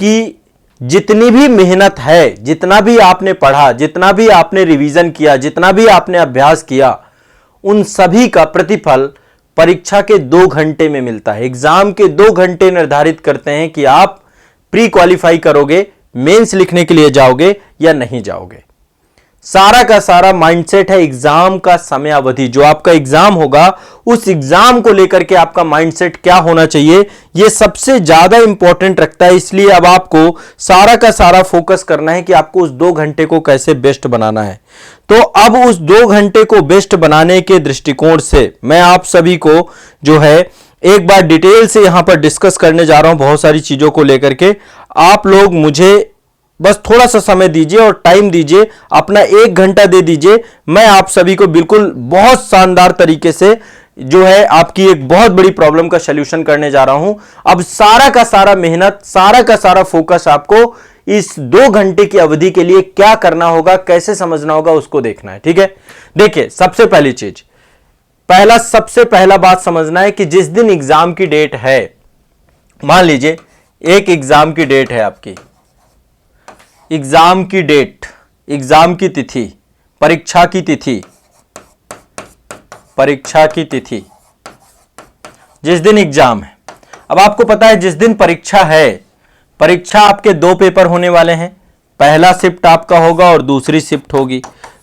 कि जितनी भी मेहनत है, जितना भी आपने पढ़ा, जितना भी आपने रिवीजन किया, जितना भी आपने अभ्यास किया, उन सभी का प्रतिफल परीक्षा के 2 घंटे में मिलता है। एग्जाम के 2 घंटे निर्धारित करते हैं कि आप प्री क्वालिफाई करोगे, मेंस लिखने के लिए जाओगे या नहीं जाओगे। सारा का सारा माइंडसेट है एग्जाम का समय अवधि। जो आपका एग्जाम होगा उस एग्जाम को लेकर के आपका माइंडसेट क्या होना चाहिए, यह सबसे ज्यादा इंपॉर्टेंट रखता है। इसलिए अब आपको सारा का सारा फोकस करना है कि आपको उस 2 घंटे को कैसे बेस्ट बनाना है। तो अब उस 2 घंटे को बेस्ट बनाने के दृष्टिकोण से मैं आप सभी को जो है एक बार डिटेल से यहां पर डिस्कस करने जा रहा हूं, बहुत सारी चीजों को लेकर के। आप लोग मुझे बस थोड़ा सा समय दीजिए और टाइम दीजिए, अपना 1 घंटा दे दीजिए। मैं आप सभी को बिल्कुल बहुत शानदार तरीके से जो है आपकी एक बहुत बड़ी प्रॉब्लम का सलूशन करने जा रहा हूं। अब सारा का सारा मेहनत, सारा का सारा फोकस आपको इस 2 घंटे की अवधि के लिए क्या करना होगा, कैसे समझना होगा, उसको देखना है। ठीक है, देखिए सबसे पहली चीज, सबसे पहला बात समझना है कि जिस दिन एग्जाम की डेट है, मान लीजिए एक एग्जाम की डेट है आपकी, एग्जाम की डेट, एग्जाम की तिथि, परीक्षा की तिथि, परीक्षा की तिथि, जिस दिन एग्जाम है। अब आपको पता है जिस दिन परीक्षा है, परीक्षा आपके 2 पेपर होने वाले हैं। पहला शिफ्ट आपका होगा और दूसरी शिफ्ट होगी।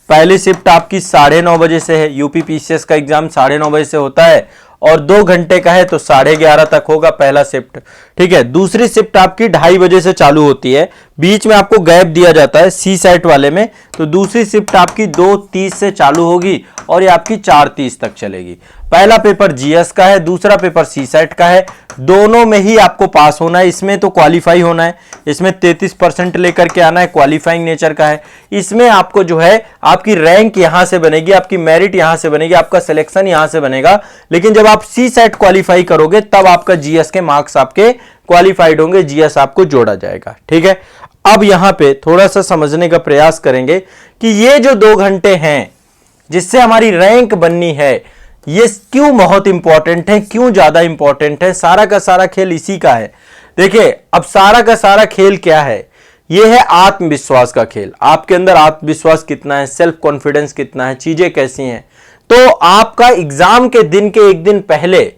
पहली शिफ्ट आपकी 9:30 बजे से है, यूपी पीसीएस का एग्जाम 9:30 बजे से होता है और 2 घंटे का है तो 11:30 तक होगा पहला शिफ्ट। ठीक है, दूसरी शिफ्ट आपकी 2:30 बजे से चालू होती है, बीच में आपको गैप दिया जाता है सी सेट वाले में, तो दूसरी शिफ्ट आपकी 2:30 से चालू होगी और ये आपकी 4:30 तक चलेगी। पहला पेपर जीएस का है, दूसरा पेपर सी सेट का है, दोनों में ही आपको पास होना है। इसमें तो क्वालिफाई होना है, इसमें 33% लेकर के आना है, क्वालिफाइंग नेचर का है। इसमें आपको जो है आपकी रैंक यहां से बनेगी, आपकी मेरिट यहां से बनेगी, आपका सिलेक्शन यहां से बनेगा। लेकिन जब आप सी सेट क्वालिफाई करोगे तब आपका जीएस के मार्क्स आपके क्वालिफाइड होंगे, जीएस आपको जोड़ा जाएगा। ठीक है, अब यहां पे थोड़ा सा समझने का प्रयास करेंगे कि ये जो 2 घंटे हैं जिससे हमारी रैंक बननी है, ये क्यों बहुत इंपॉर्टेंट है, क्यों ज्यादा इंपॉर्टेंट है। सारा का सारा खेल इसी का है। देखिए अब सारा का सारा खेल क्या है, ये है आत्मविश्वास का खेल। आपके अंदर आत्मविश्वास कितना है, सेल्फ कॉन्फिडेंस कितना है, चीजें कैसी हैं। तो आपका एग्जाम के दिन के 1 दिन पहले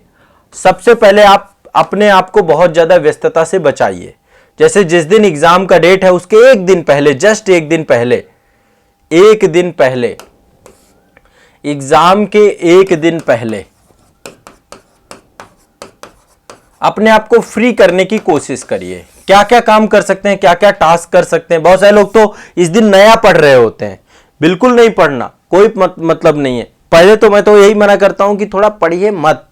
सबसे पहले आप अपने आप को बहुत ज्यादा व्यस्तता से बचाइए। जैसे जिस दिन एग्जाम का डेट है उसके 1 दिन पहले, जस्ट 1 दिन पहले, 1 दिन पहले, एग्जाम के 1 दिन पहले अपने आप को फ्री करने की कोशिश करिए। क्या क्या काम कर सकते हैं, क्या क्या टास्क कर सकते हैं। बहुत सारे लोग तो इस दिन नया पढ़ रहे होते हैं, बिल्कुल नहीं पढ़ना, कोई मतलब नहीं है। पहले तो मैं तो यही मना करता हूं कि थोड़ा पढ़िए मत।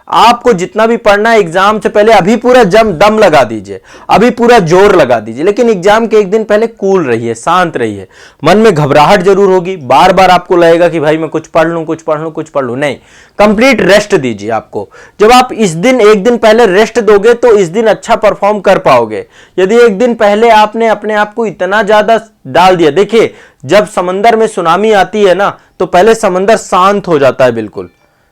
आपको जितना भी पढ़ना है एग्जाम से पहले अभी पूरा दम लगा दीजिए, अभी पूरा जोर लगा दीजिए। लेकिन एग्जाम के 1 दिन पहले कूल रहिए, शांत रहिए। मन में घबराहट जरूर होगी, बार बार आपको लगेगा कि भाई मैं कुछ पढ़ लूं, कुछ पढ़ लूं, कुछ पढ़ लूं। नहीं, कंप्लीट रेस्ट दीजिए आपको। जब आप इस दिन 1 दिन पहले रेस्ट दोगे तो इस दिन अच्छा परफॉर्म कर पाओगे। यदि 1 दिन पहले आपने अपने आप को इतना ज्यादा डाल दिया, देखिए जब समंदर में सुनामी आती है ना तो पहले समंदर शांत हो जाता है, बिल्कुल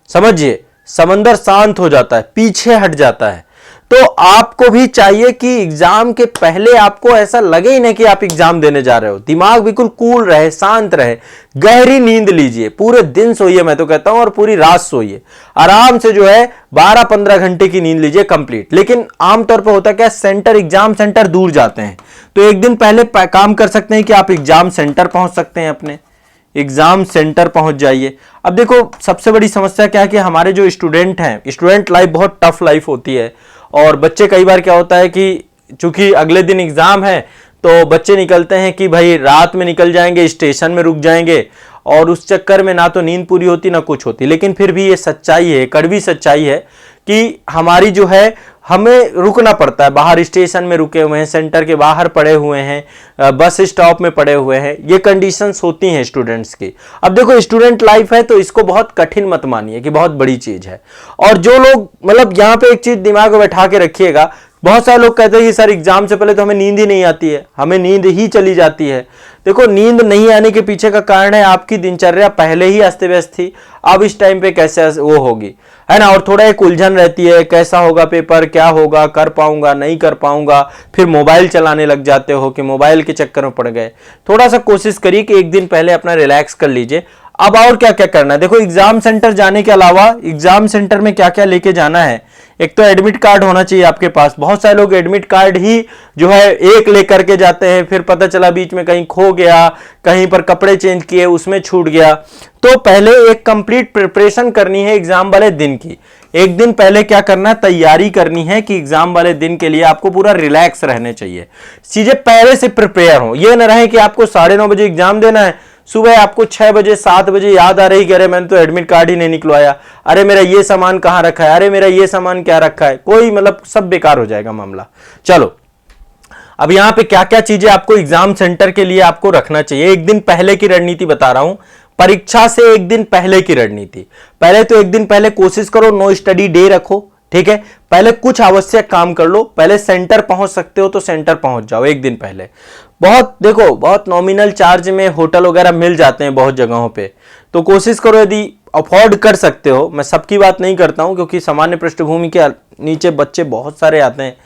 समझिए, समंदर शांत हो जाता है, पीछे हट जाता है। तो आपको भी चाहिए कि एग्जाम के पहले आपको ऐसा लगे ही नहीं कि आप एग्जाम देने जा रहे हो। दिमाग बिल्कुल कूल रहे, शांत रहे। गहरी नींद लीजिए, पूरे दिन सोइए, मैं तो कहता हूं, और पूरी रात सोइए आराम से। जो है 12-15 घंटे की नींद लीजिए कंप्लीट। लेकिन आमतौर पर होता क्या, सेंटर, एग्जाम सेंटर दूर जाते हैं, तो 1 दिन पहले काम कर सकते हैं कि आप एग्जाम सेंटर पहुंच सकते हैं, अपने एग्जाम सेंटर पहुंच जाइए। अब देखो सबसे बड़ी समस्या क्या है कि हमारे जो स्टूडेंट हैं, स्टूडेंट लाइफ बहुत टफ लाइफ होती है। और बच्चे कई बार क्या होता है कि चूंकि अगले दिन एग्जाम है तो बच्चे निकलते हैं कि भाई रात में निकल जाएंगे, स्टेशन में रुक जाएंगे, और उस चक्कर में ना तो नींद पूरी होती ना कुछ होती। लेकिन फिर भी ये सच्चाई है, कड़वी सच्चाई है कि हमारी जो है हमें रुकना पड़ता है। बाहर स्टेशन में रुके हुए हैं, सेंटर के बाहर पड़े हुए हैं, बस स्टॉप में पड़े हुए हैं, ये कंडीशंस होती हैं स्टूडेंट्स की। अब देखो स्टूडेंट लाइफ है तो इसको बहुत कठिन मत मानिए कि बहुत बड़ी चीज है। और जो लोग मतलब यहाँ पे एक चीज दिमाग में बैठा के रखिएगा, बहुत सारे लोग कहते हैं कि सर एग्जाम से पहले तो हमें नींद ही नहीं आती है, हमें नींद ही चली जाती है। देखो नींद नहीं आने के पीछे का कारण है आपकी दिनचर्या पहले ही अस्त व्यस्त थी, अब इस टाइम पे कैसे वो होगी। है ना, और थोड़ा एक उलझन रहती है, कैसा होगा पेपर, क्या होगा, कर पाऊंगा नहीं कर पाऊंगा, फिर मोबाइल चलाने लग जाते हो कि मोबाइल के चक्कर में पड़ गए। थोड़ा सा कोशिश करिए कि एक दिन पहले अपना रिलैक्स कर लीजिए। अब और क्या क्या करना है, देखो एग्जाम सेंटर जाने के अलावा एग्जाम सेंटर में क्या क्या लेके जाना है। एक तो एडमिट कार्ड होना चाहिए आपके पास। बहुत सारे लोग एडमिट कार्ड ही जो है एक लेकर के जाते हैं, फिर पता चला बीच में कहीं खो गया, कहीं पर कपड़े चेंज किए उसमें छूट गया। तो पहले एक कंप्लीट प्रिपरेशन करनी है एग्जाम वाले दिन की। एक दिन पहले क्या करना है, तैयारी करनी है कि एग्जाम वाले दिन के लिए आपको पूरा रिलैक्स रहने चाहिए, चीजें पहले से प्रिपेयर हो। ये ना रहे कि आपको 9:30 बजे एग्जाम देना है, सुबह आपको 6 बजे 7 बजे याद आ रही कि अरे मैंने तो एडमिट कार्ड ही नहीं निकलवाया, अरे मेरा ये सामान कहां रखा है, अरे मेरा ये सामान क्या रखा है, कोई मतलब सब बेकार हो जाएगा मामला। चलो अब यहां पे क्या क्या चीजें आपको एग्जाम सेंटर के लिए आपको रखना चाहिए। एक दिन पहले की रणनीति बता रहा हूं, परीक्षा से एक दिन पहले की रणनीति। पहले तो एक दिन पहले कोशिश करो नो स्टडी डे रखो, ठीक है। पहले कुछ आवश्यक काम कर लो, पहले सेंटर पहुंच सकते हो तो सेंटर पहुंच जाओ एक दिन पहले। बहुत देखो बहुत नॉमिनल चार्ज में होटल वगैरह मिल जाते हैं बहुत जगहों पे, तो कोशिश करो यदि अफोर्ड कर सकते हो। मैं सबकी बात नहीं करता हूं क्योंकि सामान्य पृष्ठभूमि के नीचे बच्चे बहुत सारे आते हैं,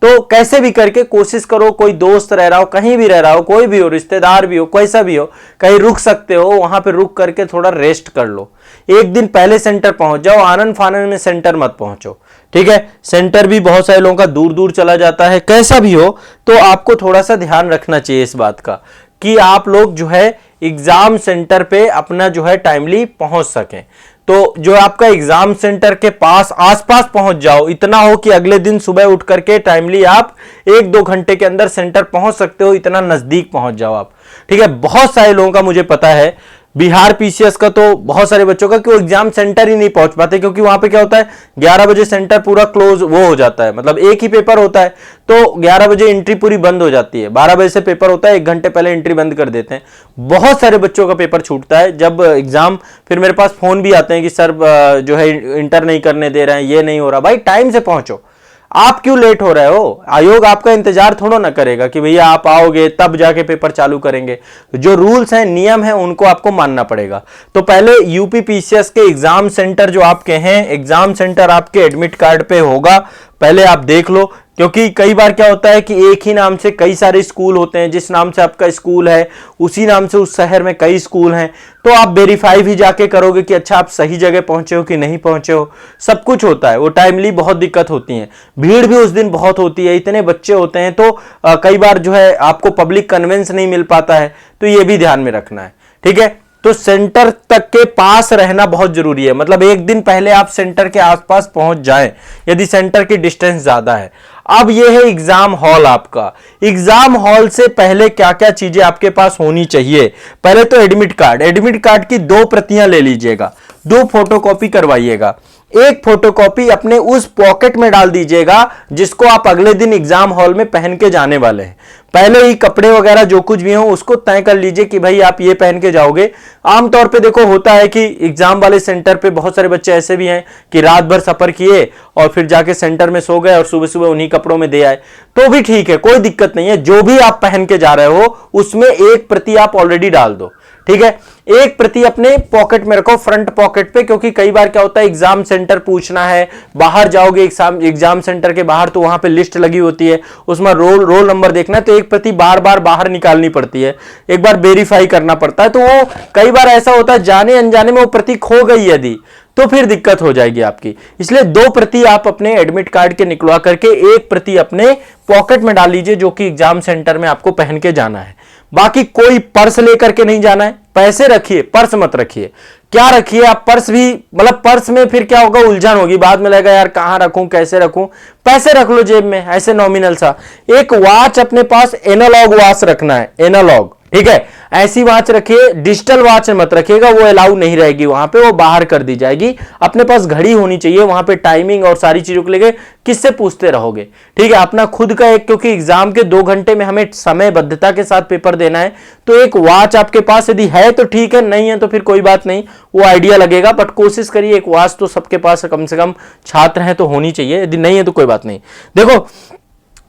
तो कैसे भी करके कोशिश करो, कोई दोस्त रह रहा हो, कहीं भी रह रहा हो, कोई भी हो, रिश्तेदार भी हो, कैसा भी हो, कहीं रुक सकते हो वहां पे रुक करके थोड़ा रेस्ट कर लो। एक दिन पहले सेंटर पहुंच जाओ, आनंद फानन में सेंटर मत पहुंचो, ठीक है। सेंटर भी बहुत सारे लोगों का दूर दूर चला जाता है, कैसा भी हो तो आपको थोड़ा सा ध्यान रखना चाहिए इस बात का कि आप लोग जो है एग्जाम सेंटर पे अपना जो है टाइमली पहुंच सकें। तो जो आपका एग्जाम सेंटर के पास आसपास पहुंच जाओ, इतना हो कि अगले दिन सुबह उठ करके टाइमली आप 1-2 घंटे के अंदर सेंटर पहुंच सकते हो, इतना नजदीक पहुंच जाओ आप, ठीक है। बहुत सारे लोगों का मुझे पता है, बिहार पीसीएस का तो बहुत सारे बच्चों का कि वो एग्जाम सेंटर ही नहीं पहुंच पाते, क्योंकि वहां पे क्या होता है 11 बजे सेंटर पूरा क्लोज वो हो जाता है, मतलब एक ही पेपर होता है तो 11 बजे एंट्री पूरी बंद हो जाती है। 12 बजे से पेपर होता है, 1 घंटे पहले एंट्री बंद कर देते हैं। बहुत सारे बच्चों का पेपर छूटता है जब एग्जाम, फिर मेरे पास फोन भी आते हैं कि सर जो है इंटर नहीं करने दे रहे हैं, ये नहीं हो रहा। भाई टाइम से पहुंचो, आप क्यों लेट हो रहे हो? आयोग आपका इंतजार थोड़ा ना करेगा कि भैया आप आओगे तब जाके पेपर चालू करेंगे। जो रूल्स हैं, नियम हैं, उनको आपको मानना पड़ेगा। तो पहले यूपी पीसीएस के एग्जाम सेंटर जो आपके हैं, एग्जाम सेंटर आपके एडमिट कार्ड पे होगा, पहले आप देख लो। क्योंकि कई बार क्या होता है कि एक ही नाम से कई सारे स्कूल होते हैं, जिस नाम से आपका स्कूल है उसी नाम से उस शहर में कई स्कूल हैं, तो आप वेरीफाई भी जाके करोगे कि अच्छा आप सही जगह पहुंचे हो कि नहीं पहुंचे हो। सब कुछ होता है, वो टाइमली बहुत दिक्कत होती है, भीड़ भी उस दिन बहुत होती है, इतने बच्चे होते हैं, तो कई बार जो है आपको पब्लिक कन्वेंस नहीं मिल पाता है, तो ये भी ध्यान में रखना है, ठीक है। तो सेंटर तक के पास रहना बहुत जरूरी है, मतलब एक दिन पहले आप सेंटर के आसपास पहुंच जाएं यदि सेंटर की डिस्टेंस ज्यादा है। अब ये है एग्जाम हॉल आपका। एग्जाम हॉल से पहले क्या क्या चीजें आपके पास होनी चाहिए? पहले तो एडमिट कार्ड, एडमिट कार्ड की 2 प्रतियां ले लीजिएगा, 2 फोटोकॉपी करवाइएगा। एक फोटोकॉपी अपने उस पॉकेट में डाल दीजिएगा जिसको आप अगले दिन एग्जाम हॉल में पहन के जाने वाले हैं। पहले ही कपड़े वगैरह जो कुछ भी हो उसको तय कर लीजिए कि भाई आप ये पहन के जाओगे। आमतौर पे देखो होता है कि एग्जाम वाले सेंटर पे बहुत सारे बच्चे ऐसे भी हैं कि रात भर सफर किए और फिर जाके सेंटर में सो गए और सुबह सुबह उन्हीं कपड़ों में दे आए, तो भी ठीक है, कोई दिक्कत नहीं है। जो भी आप पहन के जा रहे हो उसमें एक प्रति आप ऑलरेडी डाल दो, ठीक है। एक प्रति अपने पॉकेट में रखो, फ्रंट पॉकेट पे, क्योंकि कई बार क्या होता है एग्जाम सेंटर पूछना है, बाहर जाओगे एग्जाम सेंटर के बाहर तो वहां पे लिस्ट लगी होती है, उसमें रोल नंबर देखना है, तो एक प्रति बार बार बाहर निकालनी पड़ती है, एक बार वेरीफाई करना पड़ता है। तो वो कई बार ऐसा होता है जाने अनजाने में वो प्रति खो गई यदि, तो फिर दिक्कत हो जाएगी आपकी। इसलिए 2 प्रति आप अपने एडमिट कार्ड के निकलवा करके एक प्रति अपने पॉकेट में डाल लीजिए जो कि एग्जाम सेंटर में आपको पहन के जाना है। बाकी कोई पर्स लेकर के नहीं जाना है, पैसे रखिए, पर्स मत रखिए। क्या रखिए आप? पर्स भी, मतलब पर्स में फिर क्या होगा, उलझन होगी, बाद में लगेगा यार कहां रखूं कैसे रखूं। पैसे रख लो जेब में, ऐसे नॉमिनल सा। एक वॉच अपने पास एनालॉग वॉच रखना है, एनालॉग, ठीक है। ऐसी वॉच रखिए, डिजिटल वॉच मत रखिएगा, वो अलाउ नहीं रहेगी वहां पे, वो बाहर कर दी जाएगी। अपने पास घड़ी होनी चाहिए, वहां पे टाइमिंग और सारी चीजों को लेके किससे पूछते रहोगे, ठीक है। अपना खुद का एक, क्योंकि एग्जाम के 2 घंटे में हमें समयबद्धता के साथ पेपर देना है, तो एक वॉच आपके पास यदि है तो ठीक है, नहीं है तो फिर कोई बात नहीं, वो आइडिया लगेगा। बट कोशिश करिए एक वॉच तो सबके पास कम से कम छात्र हैं तो होनी चाहिए, यदि नहीं है तो कोई बात नहीं। देखो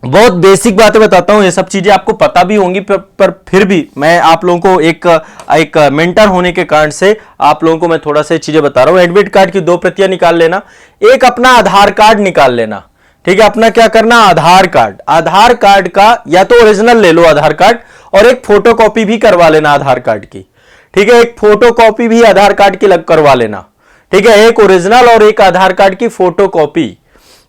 बहुत बेसिक बातें बताता हूं, ये सब चीजें आपको पता भी होंगी, पर फिर भी मैं आप लोगों को एक मेंटर होने के कारण से आप लोगों को मैं थोड़ा सा चीजें बता रहा हूं। एडमिट कार्ड की 2 प्रतियां निकाल लेना, एक अपना आधार कार्ड निकाल लेना। ठीक है, अपना क्या करना, आधार कार्ड, आधार कार्ड का या तो ओरिजिनल ले लो आधार कार्ड, और एक फोटोकॉपी भी करवा लेना आधार कार्ड की। ठीक है, एक फोटोकॉपी भी आधार कार्ड की लग करवा लेना। ठीक है, एक ओरिजिनल और एक आधार कार्ड की फोटोकॉपी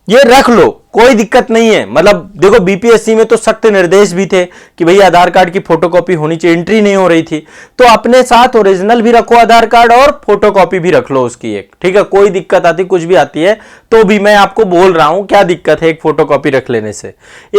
ये रख लो, कोई दिक्कत नहीं है। मतलब देखो बीपीएससी में तो सख्त निर्देश भी थे कि भाई आधार कार्ड की फोटोकॉपी होनी चाहिए, एंट्री नहीं हो रही थी, तो अपने साथ ओरिजिनल भी रखो आधार कार्ड और फोटोकॉपी भी रख लो उसकी एक। ठीक है, कोई दिक्कत आती कुछ भी आती है तो भी मैं आपको बोल रहा हूं क्या दिक्कत है एक फोटोकॉपी रख लेने से।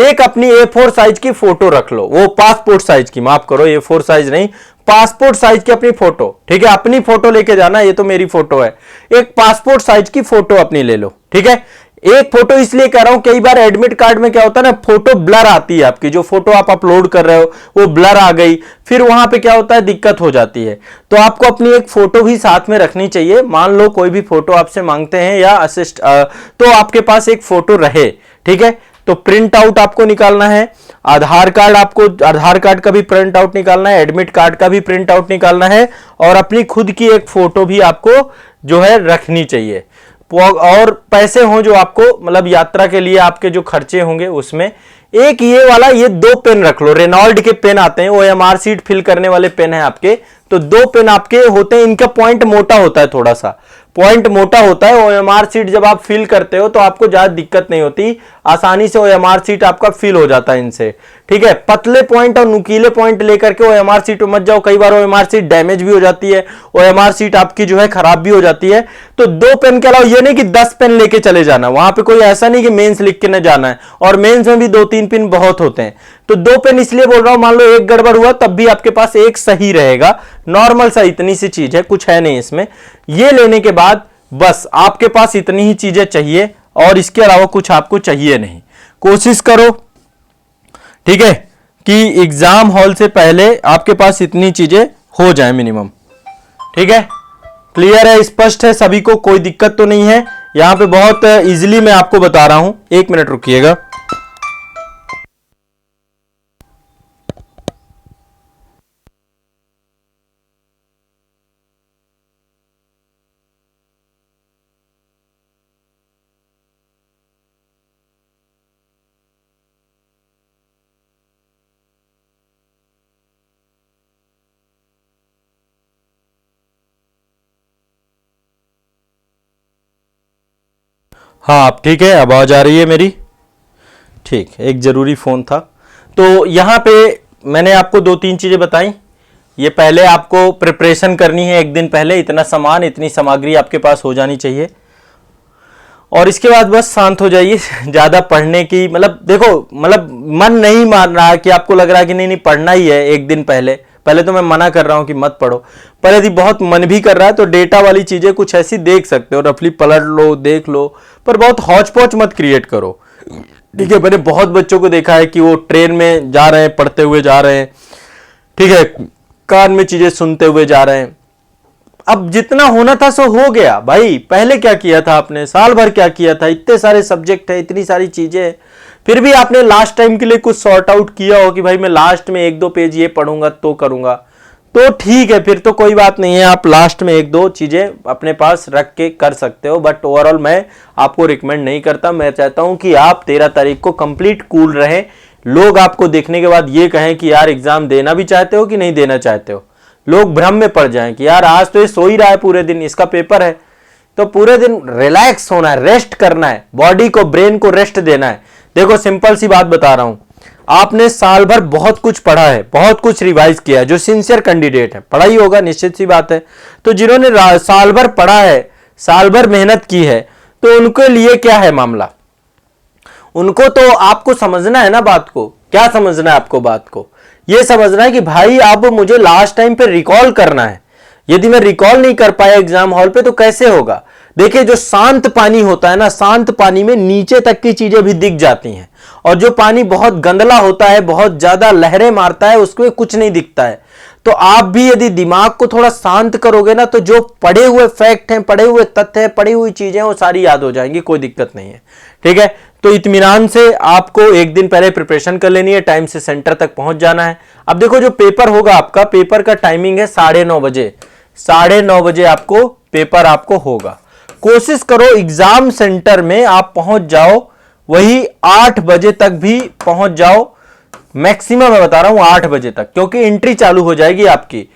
एक अपनी A4 साइज की फोटो रख लो, वो पासपोर्ट साइज की, माफ करो A4 साइज नहीं, पासपोर्ट साइज की अपनी फोटो। ठीक है, अपनी फोटो लेके जाना, ये तो मेरी फोटो है, एक पासपोर्ट साइज की फोटो अपनी ले लो। ठीक है, एक फोटो इसलिए कह रहा हूं, कई बार एडमिट कार्ड में क्या होता है ना, फोटो ब्लर आती है आपकी, जो फोटो आप अपलोड कर रहे हो वो ब्लर आ गई, फिर वहां पे क्या होता है, दिक्कत हो जाती है। तो आपको अपनी एक फोटो भी साथ में रखनी चाहिए। मान लो कोई भी फोटो आपसे मांगते हैं या असिस्ट, तो आपके पास एक फोटो रहे। ठीक है, तो प्रिंट आउट आपको निकालना है, आधार कार्ड, आपको आधार कार्ड का भी प्रिंट आउट निकालना है, एडमिट कार्ड का भी प्रिंट आउट निकालना है, और अपनी खुद की एक फोटो भी आपको जो है रखनी चाहिए। और पैसे हो जो आपको मतलब यात्रा के लिए आपके जो खर्चे होंगे उसमें, एक ये वाला, ये 2 पेन रख लो, रेनॉल्ड के पेन आते हैं, OMR सीट फिल करने वाले पेन है आपके, तो 2 पेन आपके होते हैं, इनका पॉइंट मोटा होता है, थोड़ा सा पॉइंट मोटा होता है। OMR सीट जब आप फिल करते हो तो आपको ज्यादा दिक्कत नहीं होती, आसानी से OMR सीट आपका फिल हो जाता है इनसे। ठीक है, पतले पॉइंट और नुकीले पॉइंट लेकर के OMR सीट मत जाओ, कई बार OMR सीट डैमेज भी हो जाती है, OMR सीट आपकी जो है खराब भी हो जाती है। तो 2 पेन के अलावा ये नहीं कि 10 पेन लेके चले जाना, वहां पे कोई ऐसा नहीं कि मेंस लिख के न जाना है, और मेंस में भी 2-3 पेन बहुत होते हैं। तो 2 पेन इसलिए बोल रहा हूं, मान लो एक गड़बड़ हुआ तब भी आपके पास एक सही रहेगा, नॉर्मल सा, इतनी सी चीज है, कुछ है नहीं इसमें। ये लेने के बाद बस आपके पास इतनी ही चीजें चाहिए, और इसके अलावा कुछ आपको चाहिए नहीं। कोशिश करो, ठीक है, कि एग्जाम हॉल से पहले आपके पास इतनी चीजें हो जाए मिनिमम। ठीक है, क्लियर है, स्पष्ट है सभी को, कोई दिक्कत तो नहीं है। यहां पे बहुत इजीली मैं आपको बता रहा हूं, 1 मिनट रुकिएगा। हाँ आप ठीक है, अब आवाज आ रही है मेरी? ठीक, एक जरूरी फोन था। तो यहां पे मैंने आपको 2-3 चीजें बताई। ये पहले आपको प्रिपरेशन करनी है, एक दिन पहले इतना सामान, इतनी सामग्री आपके पास हो जानी चाहिए, और इसके बाद बस शांत हो जाइए। ज्यादा पढ़ने की मतलब देखो, मतलब मन नहीं मान रहा कि आपको लग रहा है कि नहीं नहीं पढ़ना ही है, एक दिन पहले पहले तो मैं मना कर रहा हूं कि मत पढ़ो, पर यदि बहुत मन भी कर रहा है तो डेटा वाली चीजें कुछ ऐसी देख सकते हो, रफली पलट लो, देख लो, पर बहुत हौच पौच मत क्रिएट करो। ठीक है, मैंने बहुत बच्चों को देखा है कि वो ट्रेन में जा रहे हैं, पढ़ते हुए जा रहे हैं, ठीक है, कान में चीजें सुनते हुए जा रहे हैं। अब जितना होना था सो हो गया भाई, पहले क्या किया था आपने, साल भर क्या किया था, इतने सारे सब्जेक्ट है, इतनी सारी चीजें, फिर भी आपने लास्ट टाइम के लिए कुछ सॉर्ट आउट किया हो कि भाई मैं लास्ट में 1-2 पेज ये पढ़ूंगा तो करूंगा, तो ठीक है, फिर तो कोई बात नहीं है, आप लास्ट में 1-2 चीजें अपने पास रख के कर सकते हो। बट ओवरऑल मैं आपको रिकमेंड नहीं करता। मैं चाहता हूं कि आप 13 तारीख को कंप्लीट कूल रहें, लोग आपको देखने के बाद ये कहें कि यार एग्जाम देना भी चाहते हो कि नहीं देना चाहते हो, लोग भ्रम में पड़ जाएं कि यार आज तो ये सो ही रहा है पूरे दिन, इसका पेपर है। तो पूरे दिन रिलैक्स होना है, रेस्ट करना है, बॉडी को, ब्रेन को रेस्ट देना है। देखो सिंपल सी बात बता रहा हूं, आपने साल भर बहुत कुछ पढ़ा है, बहुत कुछ रिवाइज किया है, जो सिंसियर कैंडिडेट है पढ़ा ही होगा, निश्चित सी बात है। तो जिन्होंने साल भर पढ़ा है, साल भर मेहनत की है, तो उनके लिए क्या है मामला, उनको तो आपको समझना है ना बात को। क्या समझना है आपको बात को, यह समझना है कि भाई अब मुझे लास्ट टाइम पे रिकॉल करना है। यदि मैं रिकॉल नहीं कर पाया एग्जाम हॉल पे तो कैसे होगा। देखिए जो शांत पानी होता है ना, शांत पानी में नीचे तक की चीजें भी दिख जाती हैं, और जो पानी बहुत गंदला होता है, बहुत ज्यादा लहरें मारता है, उसमें कुछ नहीं दिखता है। तो आप भी यदि दिमाग को थोड़ा शांत करोगे ना, तो जो पढ़े हुए फैक्ट हैं, पढ़े हुए तथ्य हैं, पढ़ी हुई चीजें वो सारी याद हो जाएंगी, कोई दिक्कत नहीं है। ठीक है, तो इत्मीनान से आपको एक दिन पहले प्रिपरेशन कर लेनी है, टाइम से सेंटर तक पहुंच जाना है। अब देखो जो पेपर होगा आपका, पेपर का टाइमिंग है 9:30 बजे, 9:30 बजे आपको पेपर आपको होगा। कोशिश करो एग्जाम सेंटर में आप पहुंच जाओ, वही 8 बजे तक भी पहुंच जाओ, मैक्सिमम मैं बता रहा हूं 8 बजे तक, क्योंकि एंट्री चालू हो जाएगी आपकी